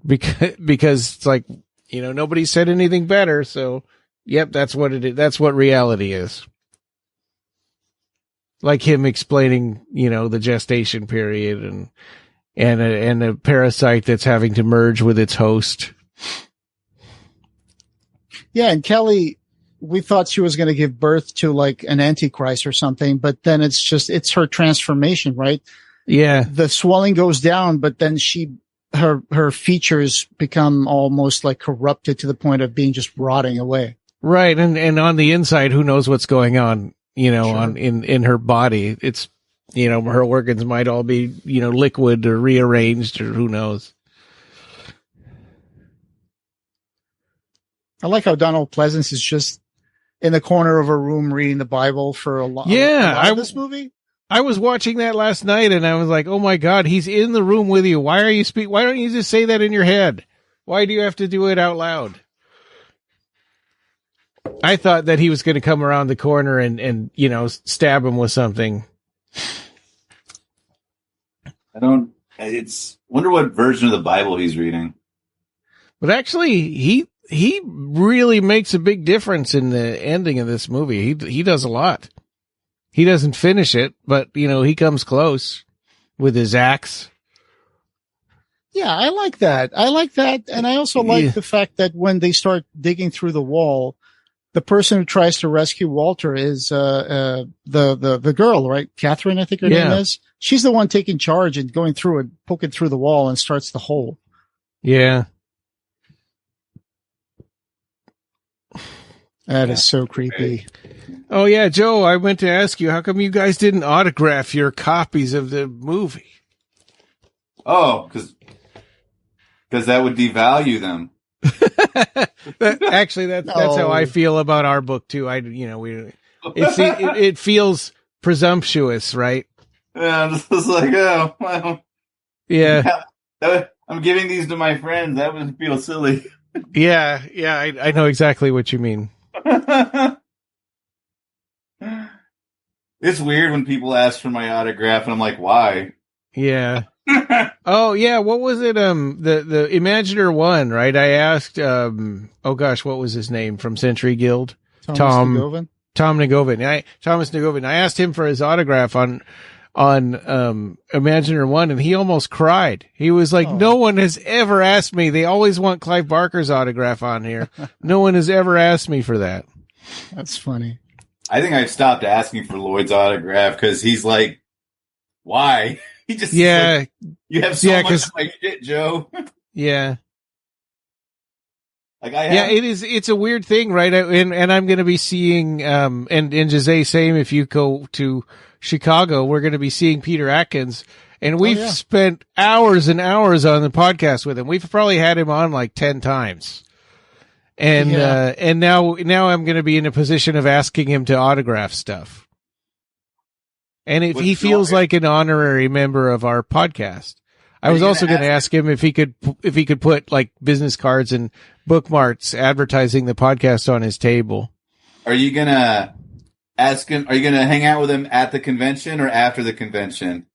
Because it's like, nobody said anything better. So that's what it is. That's what reality is. Like him explaining, the gestation period and a parasite that's having to merge with its host. Yeah. And Kelly, we thought she was going to give birth to like an antichrist or something, but then it's her transformation, right? Yeah. The swelling goes down, but then her features become almost like corrupted to the point of being just rotting away. Right. And on the inside, who knows what's going on, in her body. It's, her organs might all be, liquid or rearranged or who knows. I like how Donald Pleasance is just in the corner of a room reading the Bible for a lot. Yeah, of this movie. I was watching that last night, and I was like, "Oh my God, he's in the room with you. Why don't you just say that in your head? Why do you have to do it out loud?" I thought that he was going to come around the corner and stab him with something. Wonder what version of the Bible he's reading. But actually, he really makes a big difference in the ending of this movie. He does a lot. He doesn't finish it, but he comes close with his axe. Yeah, I like that. And I also like the fact that when they start digging through the wall, the person who tries to rescue Walter is the girl, right? Catherine, I think her name is. She's the one taking charge and going through and poking through the wall and starts the hole. Yeah. That is so creepy. Oh, yeah, Joe, I meant to ask you, how come you guys didn't autograph your copies of the movie? Oh, because that would devalue them. Actually, that's how I feel about our book too. It feels presumptuous, right? Yeah, I'm just like, oh, well. Yeah. I'm giving these to my friends. That would feel silly. Yeah, I know exactly what you mean. It's weird when people ask for my autograph, and I'm like, why? Yeah. Oh yeah, what was it? The Imaginer one, right? I asked, what was his name from Century Guild? Thomas Nagovin. Thomas Nagovin. I asked him for his autograph on Imaginer one, and he almost cried. He was like, "No one has ever asked me. They always want Clive Barker's autograph on here. No one has ever asked me for that." That's funny. I think I've stopped asking for Lloyd's autograph because he's like, "Why?" He just like, you have so much of my shit, Joe. Yeah. Like it's a weird thing, right? And I'm going to be seeing, and Jose, same if you go to Chicago, we're going to be seeing Peter Atkins, and we've spent hours and hours on the podcast with him. We've probably had him on like 10 times. And now I'm going to be in a position of asking him to autograph stuff. And if he feels like an honorary member of our podcast. I was also going to ask him if he could put like business cards and bookmarks advertising the podcast on his table. Are you going to ask him? Are you going to hang out with him at the convention or after the convention?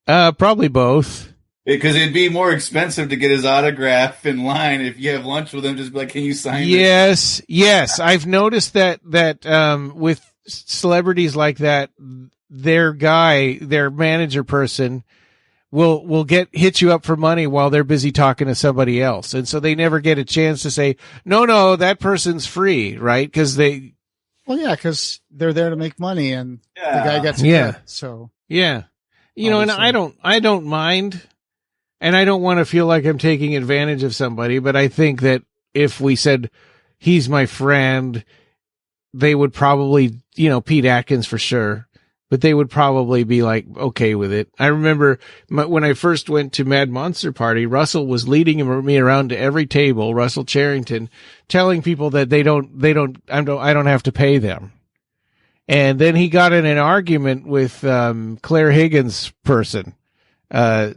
Probably both. Because it'd be more expensive to get his autograph in line if you have lunch with him. Just be like, can you sign this? Yes. I've noticed that with celebrities like that, their manager person will hit you up for money while they're busy talking to somebody else. And so they never get a chance to say, no, that person's free, right? Because because they're there to make money and the guy gets it. So and I don't mind, and I don't want to feel like I'm taking advantage of somebody, but I think that if we said he's my friend, they would probably, Pete Atkins for sure, but they would probably be like, okay with it. I remember when I first went to Mad Monster Party, Russell was leading me around to every table, Russell Charrington, telling people that I don't have to pay them. And then he got in an argument with, Claire Higgins' person. They're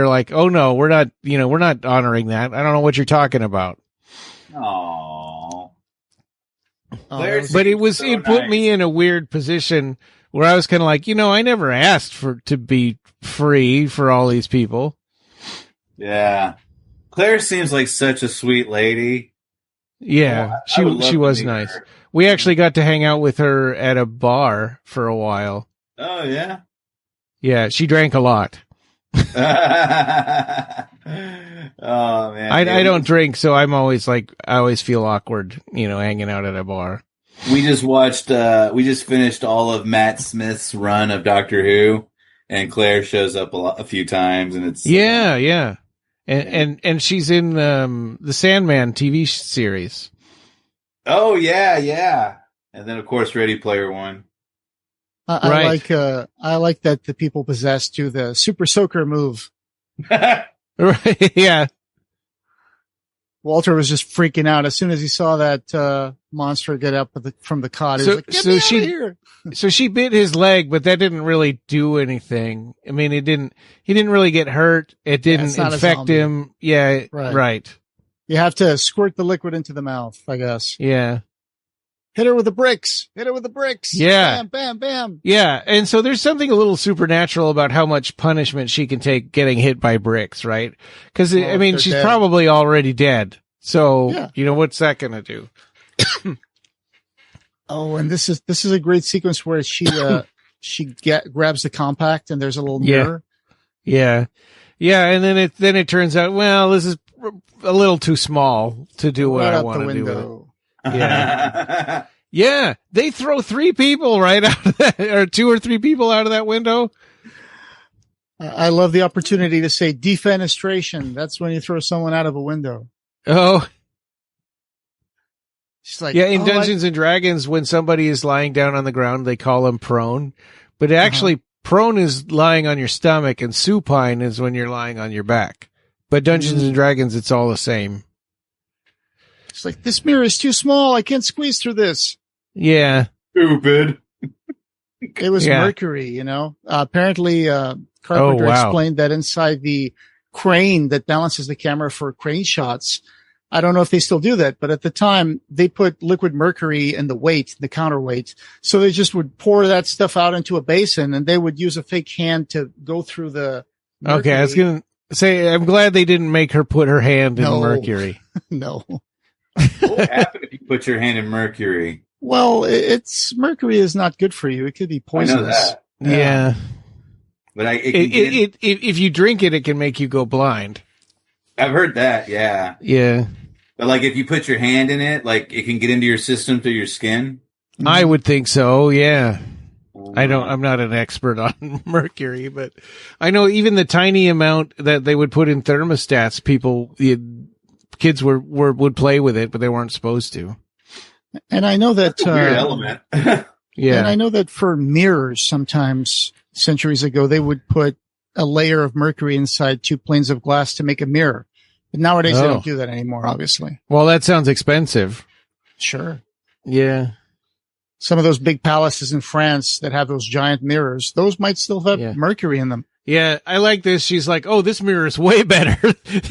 like, oh no, we're not honoring that. I don't know what you're talking about. Aww. But it put me in a weird position where I was kind of like, I never asked to be free for all these people. Yeah. Claire seems like such a sweet lady. Yeah, she was nice. We actually got to hang out with her at a bar for a while. Oh, yeah? Yeah, she drank a lot. Oh man, I don't drink, so I always feel awkward, hanging out at a bar. We just finished all of Matt Smith's run of Doctor Who, and Claire shows up a few times, and it's and she's in the Sandman TV series. Oh yeah, and then of course Ready Player One. I like that the people possessed do the super soaker move. Right, yeah. Walter was just freaking out as soon as he saw that monster get up from the cot. He was like, "Get me out of here!" So she bit his leg, but that didn't really do anything. I mean, he didn't really get hurt. It didn't infect him. Yeah, right. You have to squirt the liquid into the mouth, I guess. Yeah. hit her with the bricks. Hit her with the bricks. Yeah. Bam, bam, bam. Yeah. And so there's something a little supernatural about how much punishment she can take getting hit by bricks, right? Because, I mean, she's dead. probably already dead. So, Yeah. you know, what's that going to do? Oh, and this is a great sequence where she grabs the compact and there's a little mirror. Yeah. Yeah. And then it turns out, well, this is a little too small to do what I want to do with it. Yeah. Yeah. They throw 3 people right out of that, or 2 or 3 people out of that window. I love the opportunity to say defenestration. That's when you throw someone out of a window. Oh, She's like, yeah. In Dungeons and Dragons, when somebody is lying down on the ground, they call them prone, but actually prone is lying on your stomach and supine is when you're lying on your back. But Dungeons and Dragons, it's all the same. It's like, this mirror is too small. I can't squeeze through this. Yeah. Stupid. It was Mercury, you know. Apparently, Carpenter explained that inside the crane that balances the camera for crane shots. I don't know if they still do that, but at the time they put liquid mercury in the counterweight. So they just would pour that stuff out into a basin and they would use a fake hand to go through the mercury. Okay. I was going to say, I'm glad they didn't make her put her hand in mercury. No. What would happen if you put your hand in mercury? Well, mercury is not good for you. It could be poisonous. I know that. Yeah. But if you drink it, it can make you go blind. I've heard that. Yeah. Yeah. But like if you put your hand in it, like it can get into your system through your skin. I would think so. Yeah. I'm not an expert on mercury, but I know even the tiny amount that they would put in thermostats, kids would play with it, but they weren't supposed to. And I know that, that's a weird element. Yeah. And I know that for mirrors, sometimes centuries ago, they would put a layer of mercury inside 2 planes of glass to make a mirror. But nowadays they don't do that anymore, obviously. Well, that sounds expensive. Sure. Yeah. Some of those big palaces in France that have those giant mirrors, those might still have mercury in them. Yeah. I like this. She's like, oh, this mirror is way better.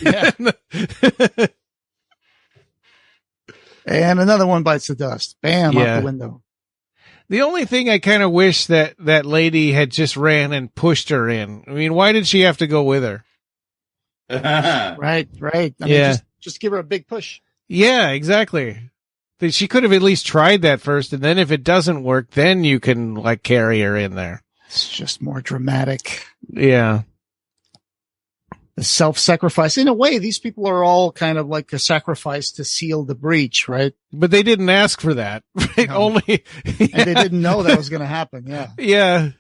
Yeah. And another one bites the dust. Bam, out the window. The only thing I kind of wish that lady had just ran and pushed her in. I mean, why did she have to go with her? Right. I mean, just give her a big push. Yeah, exactly. She could have at least tried that first, and then if it doesn't work, then you can like carry her in there. It's just more dramatic. Yeah. The self-sacrifice. In a way, these people are all kind of like a sacrifice to seal the breach, right? But they didn't ask for that. Right? No. Only, and they didn't know that was going to happen. Yeah. Yeah.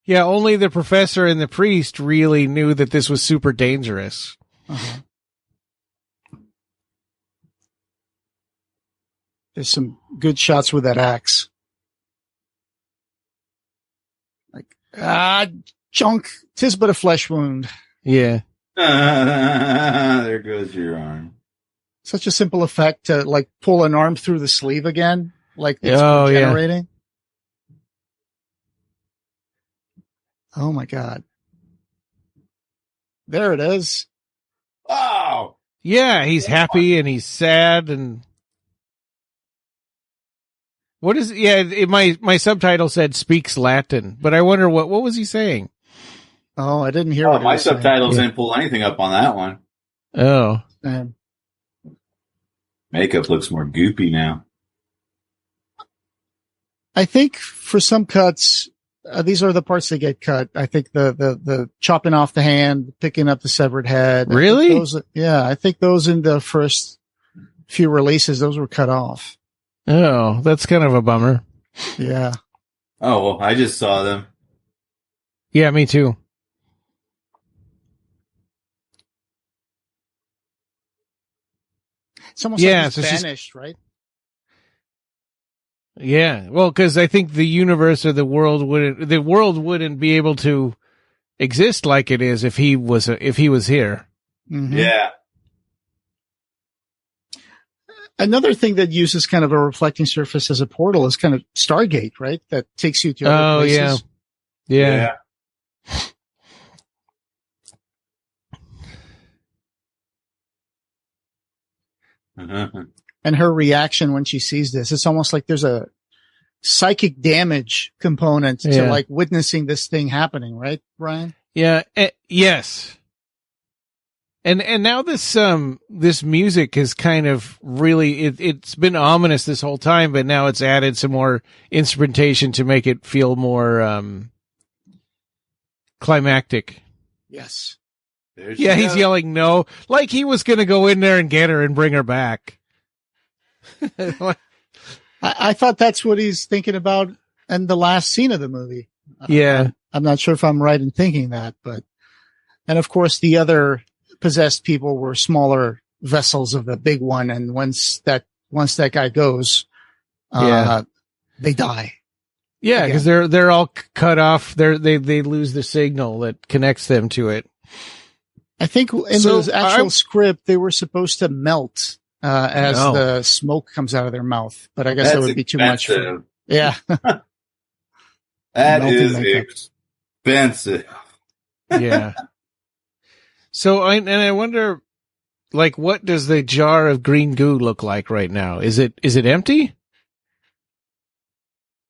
Yeah. Only the professor and the priest really knew that this was super dangerous. Uh-huh. There's some good shots with that axe. Like, junk, 'tis but a flesh wound. Yeah. There goes your arm. Such a simple effect to like pull an arm through the sleeve again, like it's generating. Oh my God. There it is. Oh. Yeah, he's happy and he's sad and what is my subtitle said speaks Latin, but I wonder what was he saying? Oh, I didn't hear. My subtitles didn't pull anything up on that one. Oh. Makeup looks more goopy now. I think for some cuts, these are the parts that get cut. I think the chopping off the hand, picking up the severed head. Really? I think those in the first few releases, those were cut off. Oh, that's kind of a bummer. Yeah. Oh, well, I just saw them. Yeah, me too. It's almost like it's vanished, right? Yeah. Well, because I think the universe or the world wouldn't be able to exist like it is if he was here. Mm-hmm. Yeah. Another thing that uses kind of a reflecting surface as a portal is kind of Stargate, right? That takes you to other places. Yeah. And her reaction when she sees this, it's almost like there's a psychic damage component to like witnessing this thing happening, right, Brian? Yeah. Yes. And now this music is kind of really, it's been ominous this whole time, but now it's added some more instrumentation to make it feel more, climactic. Yes. He's yelling no, like he was going to go in there and get her and bring her back. I thought that's what he's thinking about in the last scene of the movie. Yeah. I'm not sure if I'm right in thinking that, and of course the other possessed people were smaller vessels of the big one. And once that guy goes, they die. Yeah. Cause they're all cut off. They lose the signal that connects them to it. I think in the actual script, they were supposed to melt, as the smoke comes out of their mouth, but I guess that would be too much. Yeah. That is expensive. Yeah. So I wonder, like, what does the jar of green goo look like right now? Is it empty?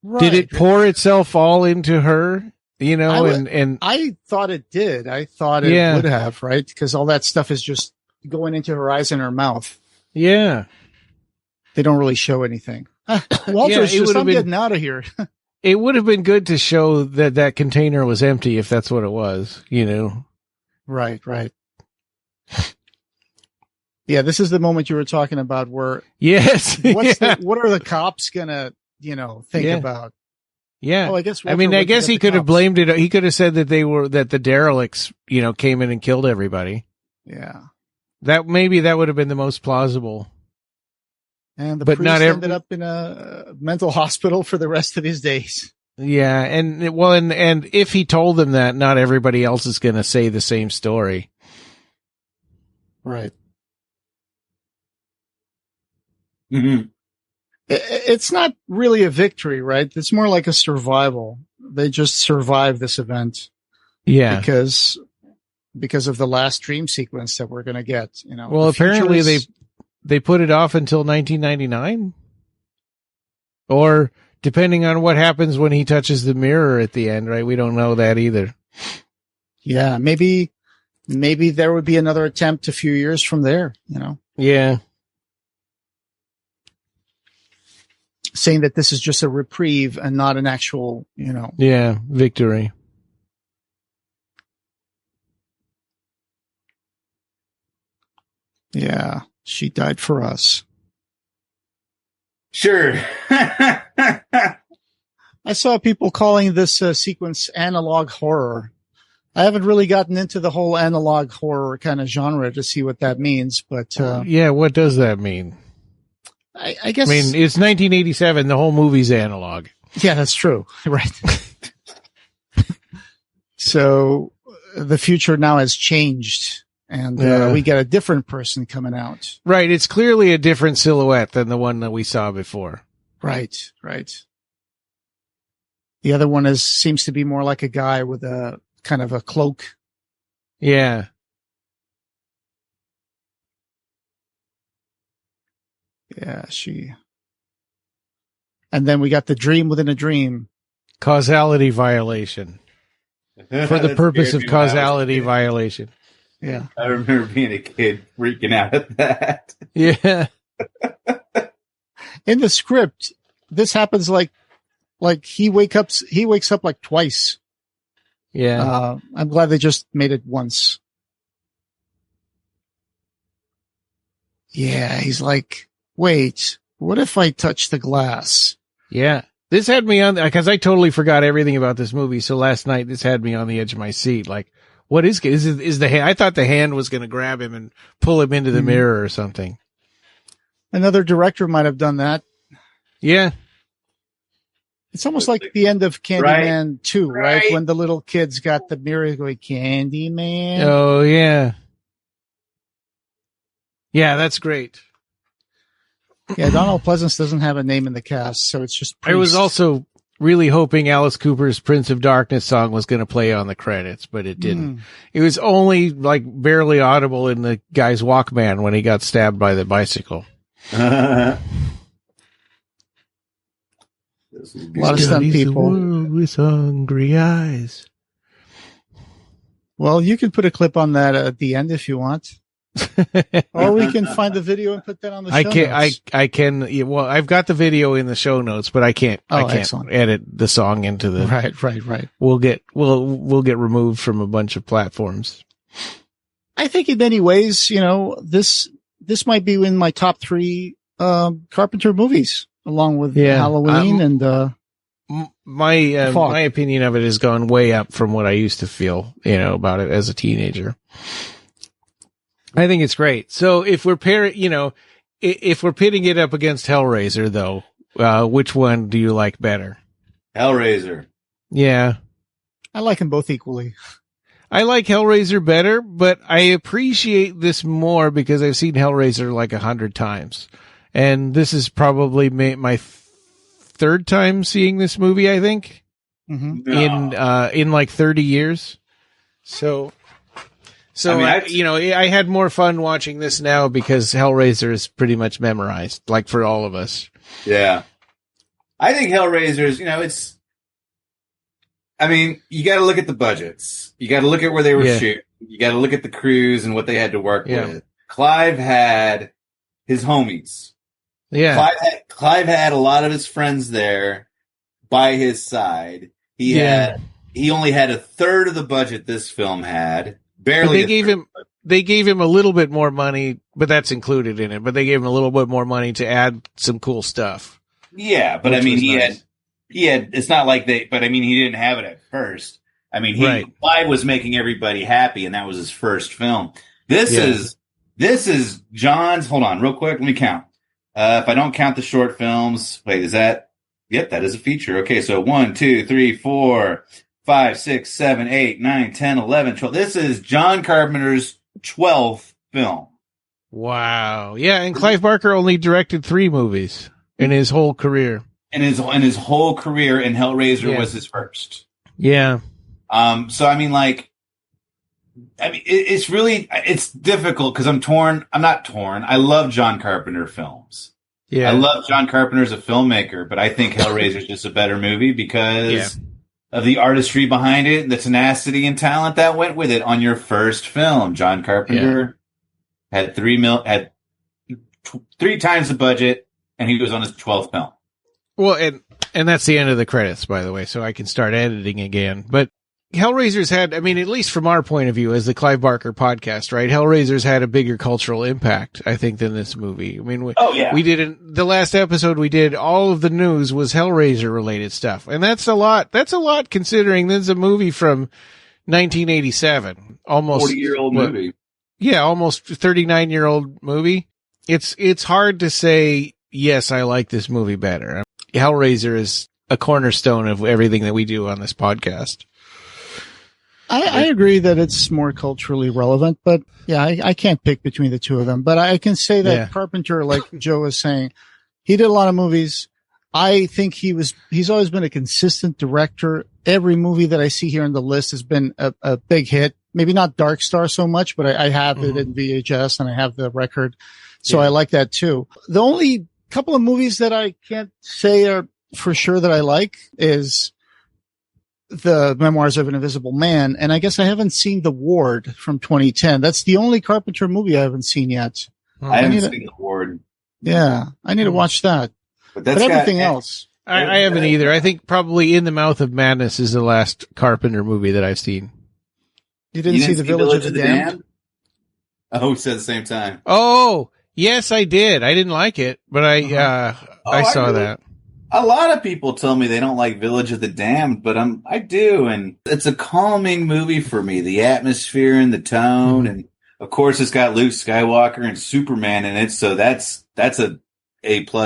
Right. Did it pour itself all into her? You know, and I thought it did. I thought it would have, right? Because all that stuff is just going into her eyes and her mouth. Yeah. They don't really show anything. Walter's I'm getting out of here. It would have been good to show that container was empty if that's what it was, you know? Right. Yeah, this is the moment you were talking about where. Yes. What are the cops gonna, think about? Yeah. Oh, I guess. I guess he could have blamed it. He could have said that the derelicts, came in and killed everybody. Yeah. That would have been the most plausible. And the priest ended up in a mental hospital for the rest of his days. Yeah. And if he told them that, not everybody else is going to say the same story. Right. Mm-hmm. It's not really a victory, right? It's more like a survival. They just survived this event. Yeah. Because of the last dream sequence that we're going to get, Well, apparently they put it off until 1999. Or depending on what happens when he touches the mirror at the end, right? We don't know that either. Yeah, maybe there would be another attempt a few years from there, Yeah. Saying that this is just a reprieve and not an actual, Yeah, victory. Yeah, she died for us. Sure. I saw people calling this sequence analog horror. I haven't really gotten into the whole analog horror kind of genre to see what that means, but what does that mean? I guess. I mean, it's 1987. The whole movie's analog. Yeah, that's true. Right. So the future now has changed, and we get a different person coming out. Right. It's clearly a different silhouette than the one that we saw before. Right. The other one seems to be more like a guy with a kind of a cloak. Yeah. Yeah, and then we got the dream within a dream. Causality violation. For the purpose of causality violation. Yeah. I remember being a kid freaking out at that. Yeah. In the script, this happens like he wakes up like twice. Yeah. I'm glad they just made it once. Yeah, he's like, wait, what if I touch the glass? Yeah. This had me on, because I totally forgot everything about this movie. So last night, this had me on the edge of my seat. Like, what is the hand? I thought the hand was going to grab him and pull him into the mirror or something. Another director might have done that. Yeah. It's almost like the end of Candyman 2, right? When the little kids got the mirror going, Candyman. Oh, yeah. Yeah, that's great. Yeah, Donald Pleasance doesn't have a name in the cast, so it's just Priest. I was also really hoping Alice Cooper's Prince of Darkness song was going to play on the credits, but it didn't. It was only like barely audible in the guy's Walkman when he got stabbed by the bicycle. A lot of stunt people. The world with hungry eyes. Well, you can put a clip on that at the end if you want. Or we can find the video and put that on the show notes. I can. Well, I've got the video in the show notes, but I can't. I can't excellent. edit the song into the. Right. We'll get removed from a bunch of platforms. I think in many ways, this might be in my top 3 Carpenter movies, along with Halloween and. My opinion of it has gone way up from what I used to feel, about it as a teenager. I think it's great. So if we're if we're pitting it up against Hellraiser, though, which one do you like better? Hellraiser. Yeah. I like them both equally. I like Hellraiser better, but I appreciate this more because I've seen Hellraiser like 100 times. And this is probably my third time seeing this movie, I think, in like 30 years. So I had more fun watching this now because Hellraiser is pretty much memorized, like for all of us. Yeah. I think Hellraiser's, you got to look at the budgets. You got to look at where they were shooting. You got to look at the crews and what they had to work with. Clive had his homies. Yeah. Clive had a lot of his friends there by his side. He only had a third of the budget this film had. Barely. They gave him a little bit more money, but that's included in it. But they gave him a little bit more money to add some cool stuff. Yeah, but he had it's not like he didn't have it at first. Clive was making everybody happy, and that was his first film. This is John's, hold on real quick, let me count. If I don't count the short films, wait, that is a feature. Okay, so 1, 2, 3, 4, 5, 6, 7, 8, 9, 10, 11, 12. This is John Carpenter's 12th film. Wow. Yeah, and Clive Barker only directed 3 movies in his whole career. And Hellraiser was his first. Yeah. It's difficult because I'm torn. I'm not torn. I love John Carpenter films. Yeah. I love John Carpenter as a filmmaker, but I think Hellraiser is just a better movie because of the artistry behind it, the tenacity and talent that went with it on your first film. John Carpenter had 3 times the budget, and he was on his 12th film. Well, and that's the end of the credits, by the way, so I can start editing again. But Hellraiser's had, at least from our point of view as the Clive Barker podcast, right? Hellraiser's had a bigger cultural impact, I think, than this movie. We did the last episode we did, all of the news was Hellraiser related stuff. And that's a lot considering this is a movie from 1987. Almost 40-year-old movie. Yeah, almost 39-year-old movie. It's hard to say, yes, I like this movie better. Hellraiser is a cornerstone of everything that we do on this podcast. I agree that it's more culturally relevant, but I can't pick between the two of them. But I can say that Carpenter, like Joe was saying, he did a lot of movies. I think he's always been a consistent director. Every movie that I see here on the list has been a big hit. Maybe not Dark Star so much, but I have it in VHS and I have the record. So I like that too. The only couple of movies that I can't say are for sure that I like is the Memoirs of an Invisible Man, and I guess I haven't seen The Ward from 2010. That's the only Carpenter movie I haven't seen yet. I haven't seen The Ward. Yeah, I need to watch that. But everything else. I haven't either. I think probably In the Mouth of Madness is the last Carpenter movie that I've seen. You didn't see The Village of the Damned? Oh, we said at the same time. Oh, yes, I did. I didn't like it, but I saw that. A lot of people tell me they don't like Village of the Damned, but I do, and it's a calming movie for me. The atmosphere and the tone, and of course, it's got Luke Skywalker and Superman in it, so that's A+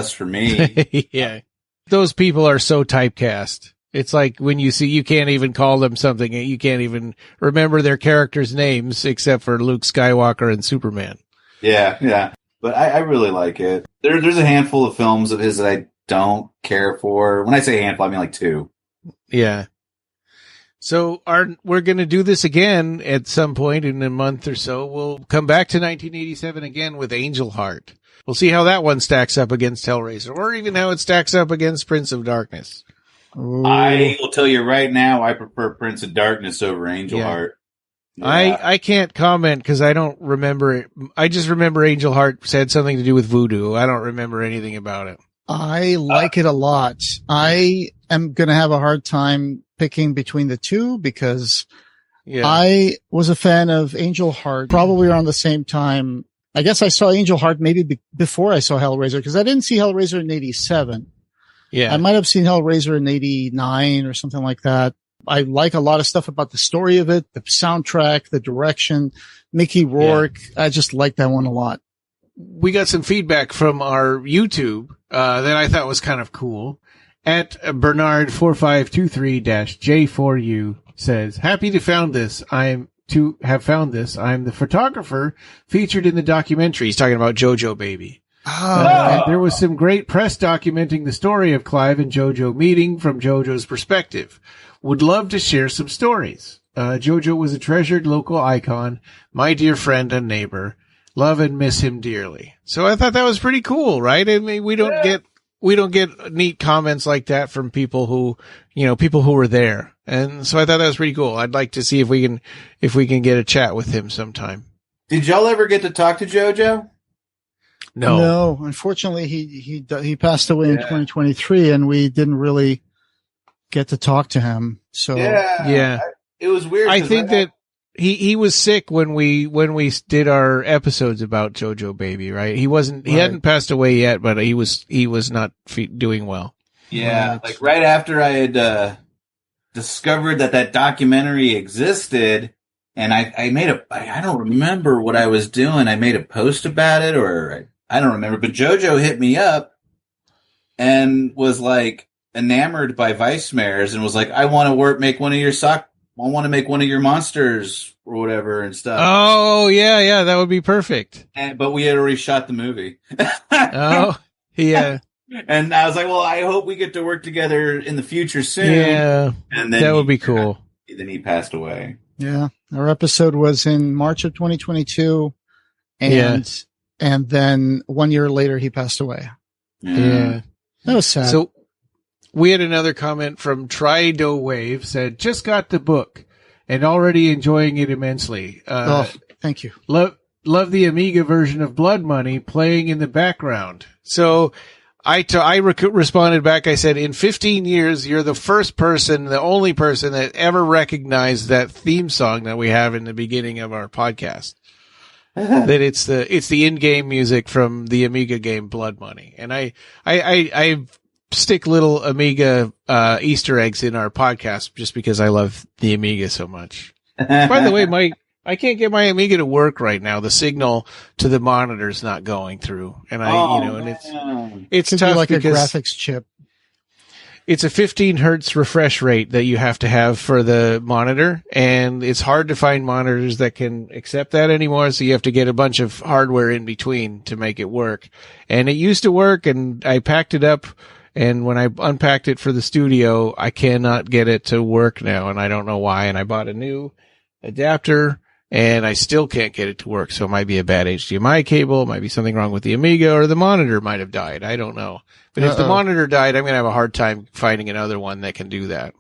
for me. Yeah, those people are so typecast. It's like when you can't even call them something. You can't even remember their characters' names except for Luke Skywalker and Superman. Yeah. But I really like it. There's a handful of films of his that I don't care for. When I say handful, I mean like 2. Yeah. So we're going to do this again at some point in a month or so. We'll come back to 1987 again with Angelheart. we'll see how that one stacks up against Hellraiser, or even how it stacks up against Prince of Darkness. Ooh. I will tell you right now, I prefer Prince of Darkness over Angelheart. Yeah. I can't comment because I don't remember it. I just remember Angelheart said something to do with voodoo. I don't remember anything about it. I like it a lot. I am going to have a hard time picking between the two because I was a fan of Angelheart probably around the same time. I guess I saw Angelheart maybe before I saw Hellraiser because I didn't see Hellraiser in 87. Yeah. I might have seen Hellraiser in 89 or something like that. I like a lot of stuff about the story of it, the soundtrack, the direction, Mickey Rourke. Yeah. I just like that one a lot. We got some feedback from our YouTube that I thought was kind of cool. At Bernard4523-J4U says, happy to have found this. I'm the photographer featured in the documentary. He's talking about JoJo Baby. And there was some great press documenting the story of Clive and JoJo meeting from JoJo's perspective. Would love to share some stories. JoJo was a treasured local icon, my dear friend and neighbor. Love and miss him dearly. So I thought that was pretty cool, right? I mean, we don't get neat comments like that from people who were there. And so I thought that was pretty cool. I'd like to see if we can get a chat with him sometime. Did y'all ever get to talk to JoJo? No, unfortunately he passed away in 2023 and we didn't really get to talk to him. So yeah. It was weird. I think that he was sick when we did our episodes about JoJo Baby, right? He hadn't passed away yet, but he was not doing well. Yeah. Like right after I had, discovered that documentary existed and I don't remember what I was doing. I made a post about it or I don't remember, but JoJo hit me up and was like enamored by Vice Mares and was like, I want to make one of your monsters or whatever and stuff. Oh, yeah, that would be perfect. But we had already shot the movie. Oh, yeah. And I was like, well, I hope we get to work together in the future soon. Yeah, and then that would be cool. Then he passed away. Yeah, our episode was in March of 2022, and then 1 year later he passed away. Yeah, that was sad. So we had another comment from Trido Wave said, just got the book and already enjoying it immensely. Thank you. Love the Amiga version of Blood Money playing in the background. So I responded back. I said, in 15 years, you're the only person that ever recognized that theme song that we have in the beginning of our podcast. That it's the in-game music from the Amiga game Blood Money. And I stick little Amiga Easter eggs in our podcast just because I love the Amiga so much. By the way, I can't get my Amiga to work right now. The signal to the monitor's not going through, and it's tough like because a graphics chip. It's a 15 hertz refresh rate that you have to have for the monitor, and it's hard to find monitors that can accept that anymore. So you have to get a bunch of hardware in between to make it work. And it used to work, and I packed it up. And when I unpacked it for the studio, I cannot get it to work now, and I don't know why. And I bought a new adapter, and I still can't get it to work. So it might be a bad HDMI cable, it might be something wrong with the Amiga, or the monitor might have died. I don't know. But if the monitor died, I'm going to have a hard time finding another one that can do that.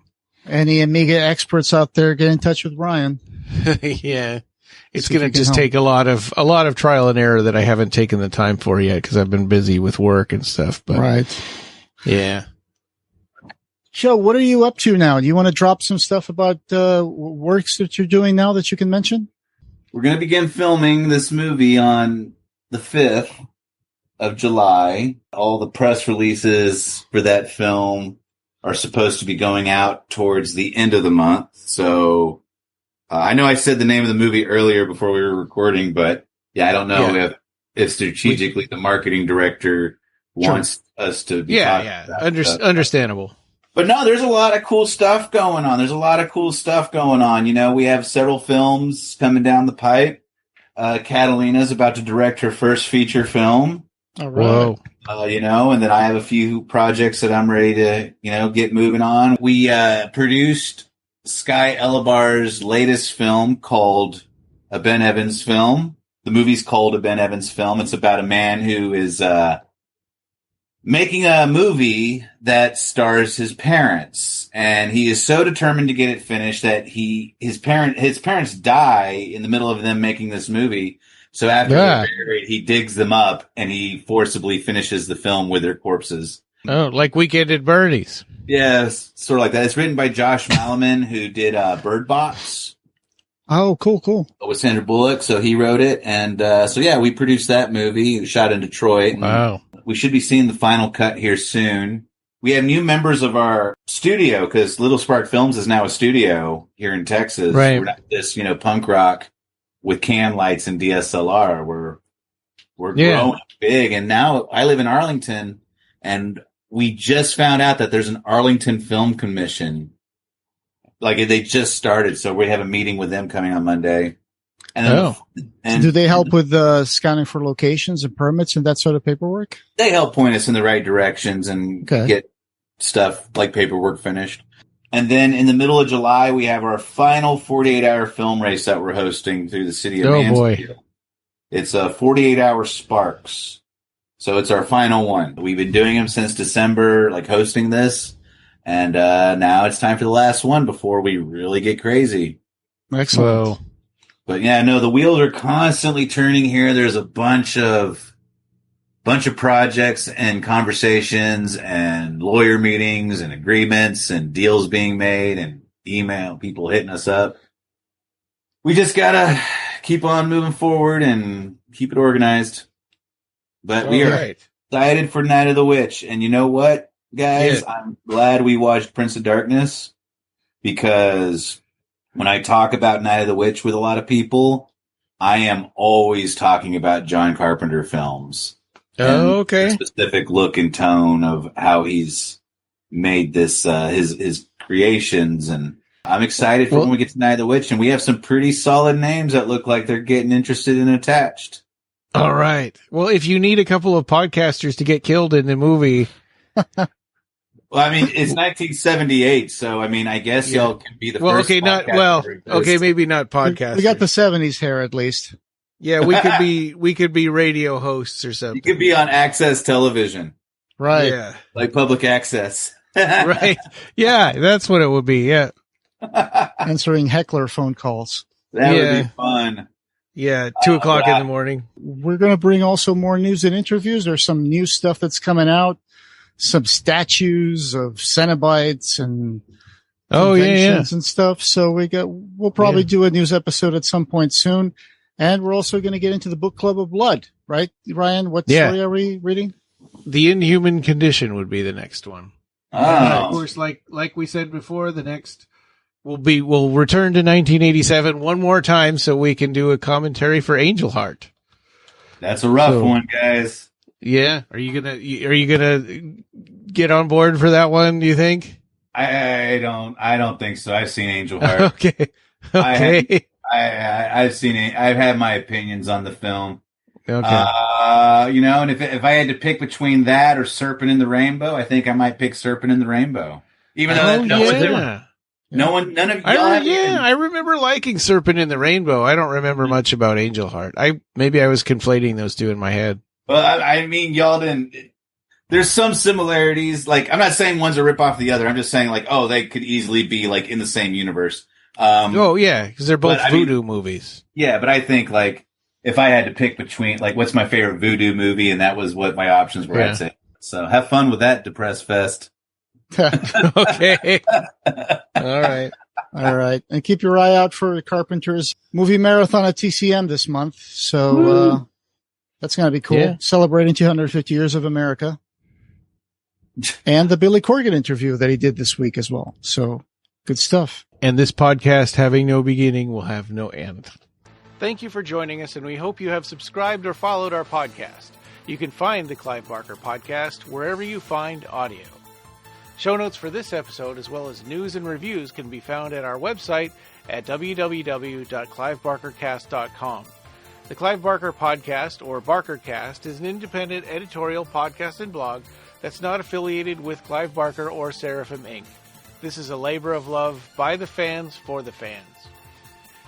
Any Amiga experts out there, get in touch with Ryan. Yeah. It's going to just take a lot of trial and error that I haven't taken the time for yet because I've been busy with work and stuff. But right. Yeah. Joe, what are you up to now? Do you want to drop some stuff about works that you're doing now that you can mention? We're going to begin filming this movie on the 5th of July. All the press releases for that film are supposed to be going out towards the end of the month. So I know I said the name of the movie earlier before we were recording, but I don't know if strategically the marketing director wants us to be talking about that. Understandable. But no, there's a lot of cool stuff going on. You know, we have several films coming down the pipe. Catalina's about to direct her first feature film. All right. Whoa. And then I have a few projects that I'm ready to, get moving on. We produced Sky Elabar's latest film called a Ben Evans film, The movie's called a Ben Evans film. It's about a man who is making a movie that stars his parents, and he is so determined to get it finished that his parents die in the middle of them making this movie. So after they're buried, he digs them up and he forcibly finishes the film with their corpses. Oh, like Weekend at Bernie's. Yeah, sort of like that. It's written by Josh Malaman, who did Bird Box. Oh, cool. With Sandra Bullock, so he wrote it. And we produced that movie. It was shot in Detroit. Wow. We should be seeing the final cut here soon. We have new members of our studio, because Little Spark Films is now a studio here in Texas. Right. We're not just, punk rock with can lights and DSLR. We're growing big. And now I live in Arlington, and we just found out that there's an Arlington Film Commission. Like, they just started, so we have a meeting with them coming on Monday. And do they help with scouting for locations and permits and that sort of paperwork? They help point us in the right directions and get stuff like paperwork finished. And then in the middle of July, we have our final 48-hour film race that we're hosting through the city of Mansfield. Boy. It's 48-hour Sparks. So it's our final one. We've been doing them since December, hosting this. And now it's time for the last one before we really get crazy. Excellent. Whoa. But the wheels are constantly turning here. There's a bunch of projects and conversations and lawyer meetings and agreements and deals being made and people hitting us up. We just gotta keep on moving forward and keep it organized. But we are excited for Night of the Witch. And you know what, guys? Yeah. I'm glad we watched Prince of Darkness, because when I talk about Night of the Witch with a lot of people, I am always talking about John Carpenter films. Oh, okay. The specific look and tone of how he's made this, his creations. And I'm excited for when we get to Night of the Witch. And we have some pretty solid names that look like they're getting interested and attached. All right. Well, if you need a couple of podcasters to get killed in the movie. Well, I mean, it's 1978, so I guess y'all can be the first. Maybe not podcasters. We got the 70s hair at least. Yeah, we could be radio hosts or something. You could be on Access Television. Right. Yeah. Like public access. Right. Yeah, that's what it would be. Yeah. Answering heckler phone calls. That would be fun. Yeah, 2:00 in the morning. We're going to bring also more news and interviews. There's some new stuff that's coming out. Some statues of Cenobites and conventions and stuff. So we'll probably do a news episode at some point soon. And we're also going to get into the Book Club of Blood, right, Ryan? What story are we reading? The Inhuman Condition would be the next one. Oh. Of course, like we said before, the next we'll return to 1987 one more time so we can do a commentary for Angelheart. That's a rough one, guys. Yeah. Are you gonna get on board for that one, do you think? I don't think so. I've seen Angelheart. Okay. I've had my opinions on the film. Okay. And if I had to pick between that or Serpent in the Rainbow, I think I might pick Serpent in the Rainbow. Even though none of y'all. I remember liking Serpent in the Rainbow. I don't remember much about Angelheart. Maybe I was conflating those two in my head. Well, y'all didn't. There's some similarities. I'm not saying one's a rip off the other. I'm just saying they could easily be in the same universe. Because they're both voodoo movies. Yeah, but I think if I had to pick between what's my favorite voodoo movie, and that was what my options were, I'd say. So have fun with that, Depressed Fest. Okay. All right. And keep your eye out for Carpenter's movie marathon at TCM this month. So that's going to be cool. Yeah. Celebrating 250 years of America. And the Billy Corgan interview that he did this week as well. So good stuff. And this podcast, having no beginning, will have no end. Thank you for joining us, and we hope you have subscribed or followed our podcast. You can find the Clive Barker Podcast wherever you find audio. Show notes for this episode, as well as news and reviews, can be found at our website at www.clivebarkercast.com. The Clive Barker Podcast, or BarkerCast, is an independent editorial podcast and blog that's not affiliated with Clive Barker or Seraphim Inc. This is a labor of love by the fans for the fans.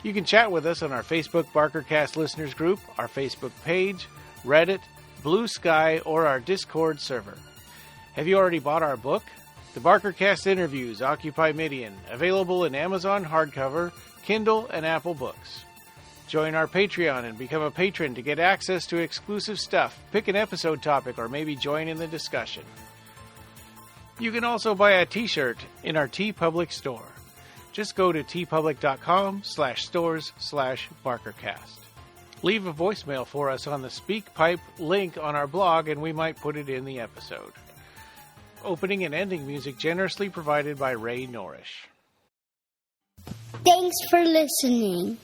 You can chat with us on our Facebook BarkerCast listeners group, our Facebook page, Reddit, Blue Sky, or our Discord server. Have you already bought our book? The BarkerCast Interviews Occupy Midian, available in Amazon hardcover, Kindle, and Apple Books. Join our Patreon and become a patron to get access to exclusive stuff, pick an episode topic, or maybe join in the discussion. You can also buy a t-shirt in our TeePublic store. Just go to tpublic.com/stores/BarkerCast. Leave a voicemail for us on the SpeakPipe link on our blog and we might put it in the episode. Opening and ending music generously provided by Ray Norrish. Thanks for listening.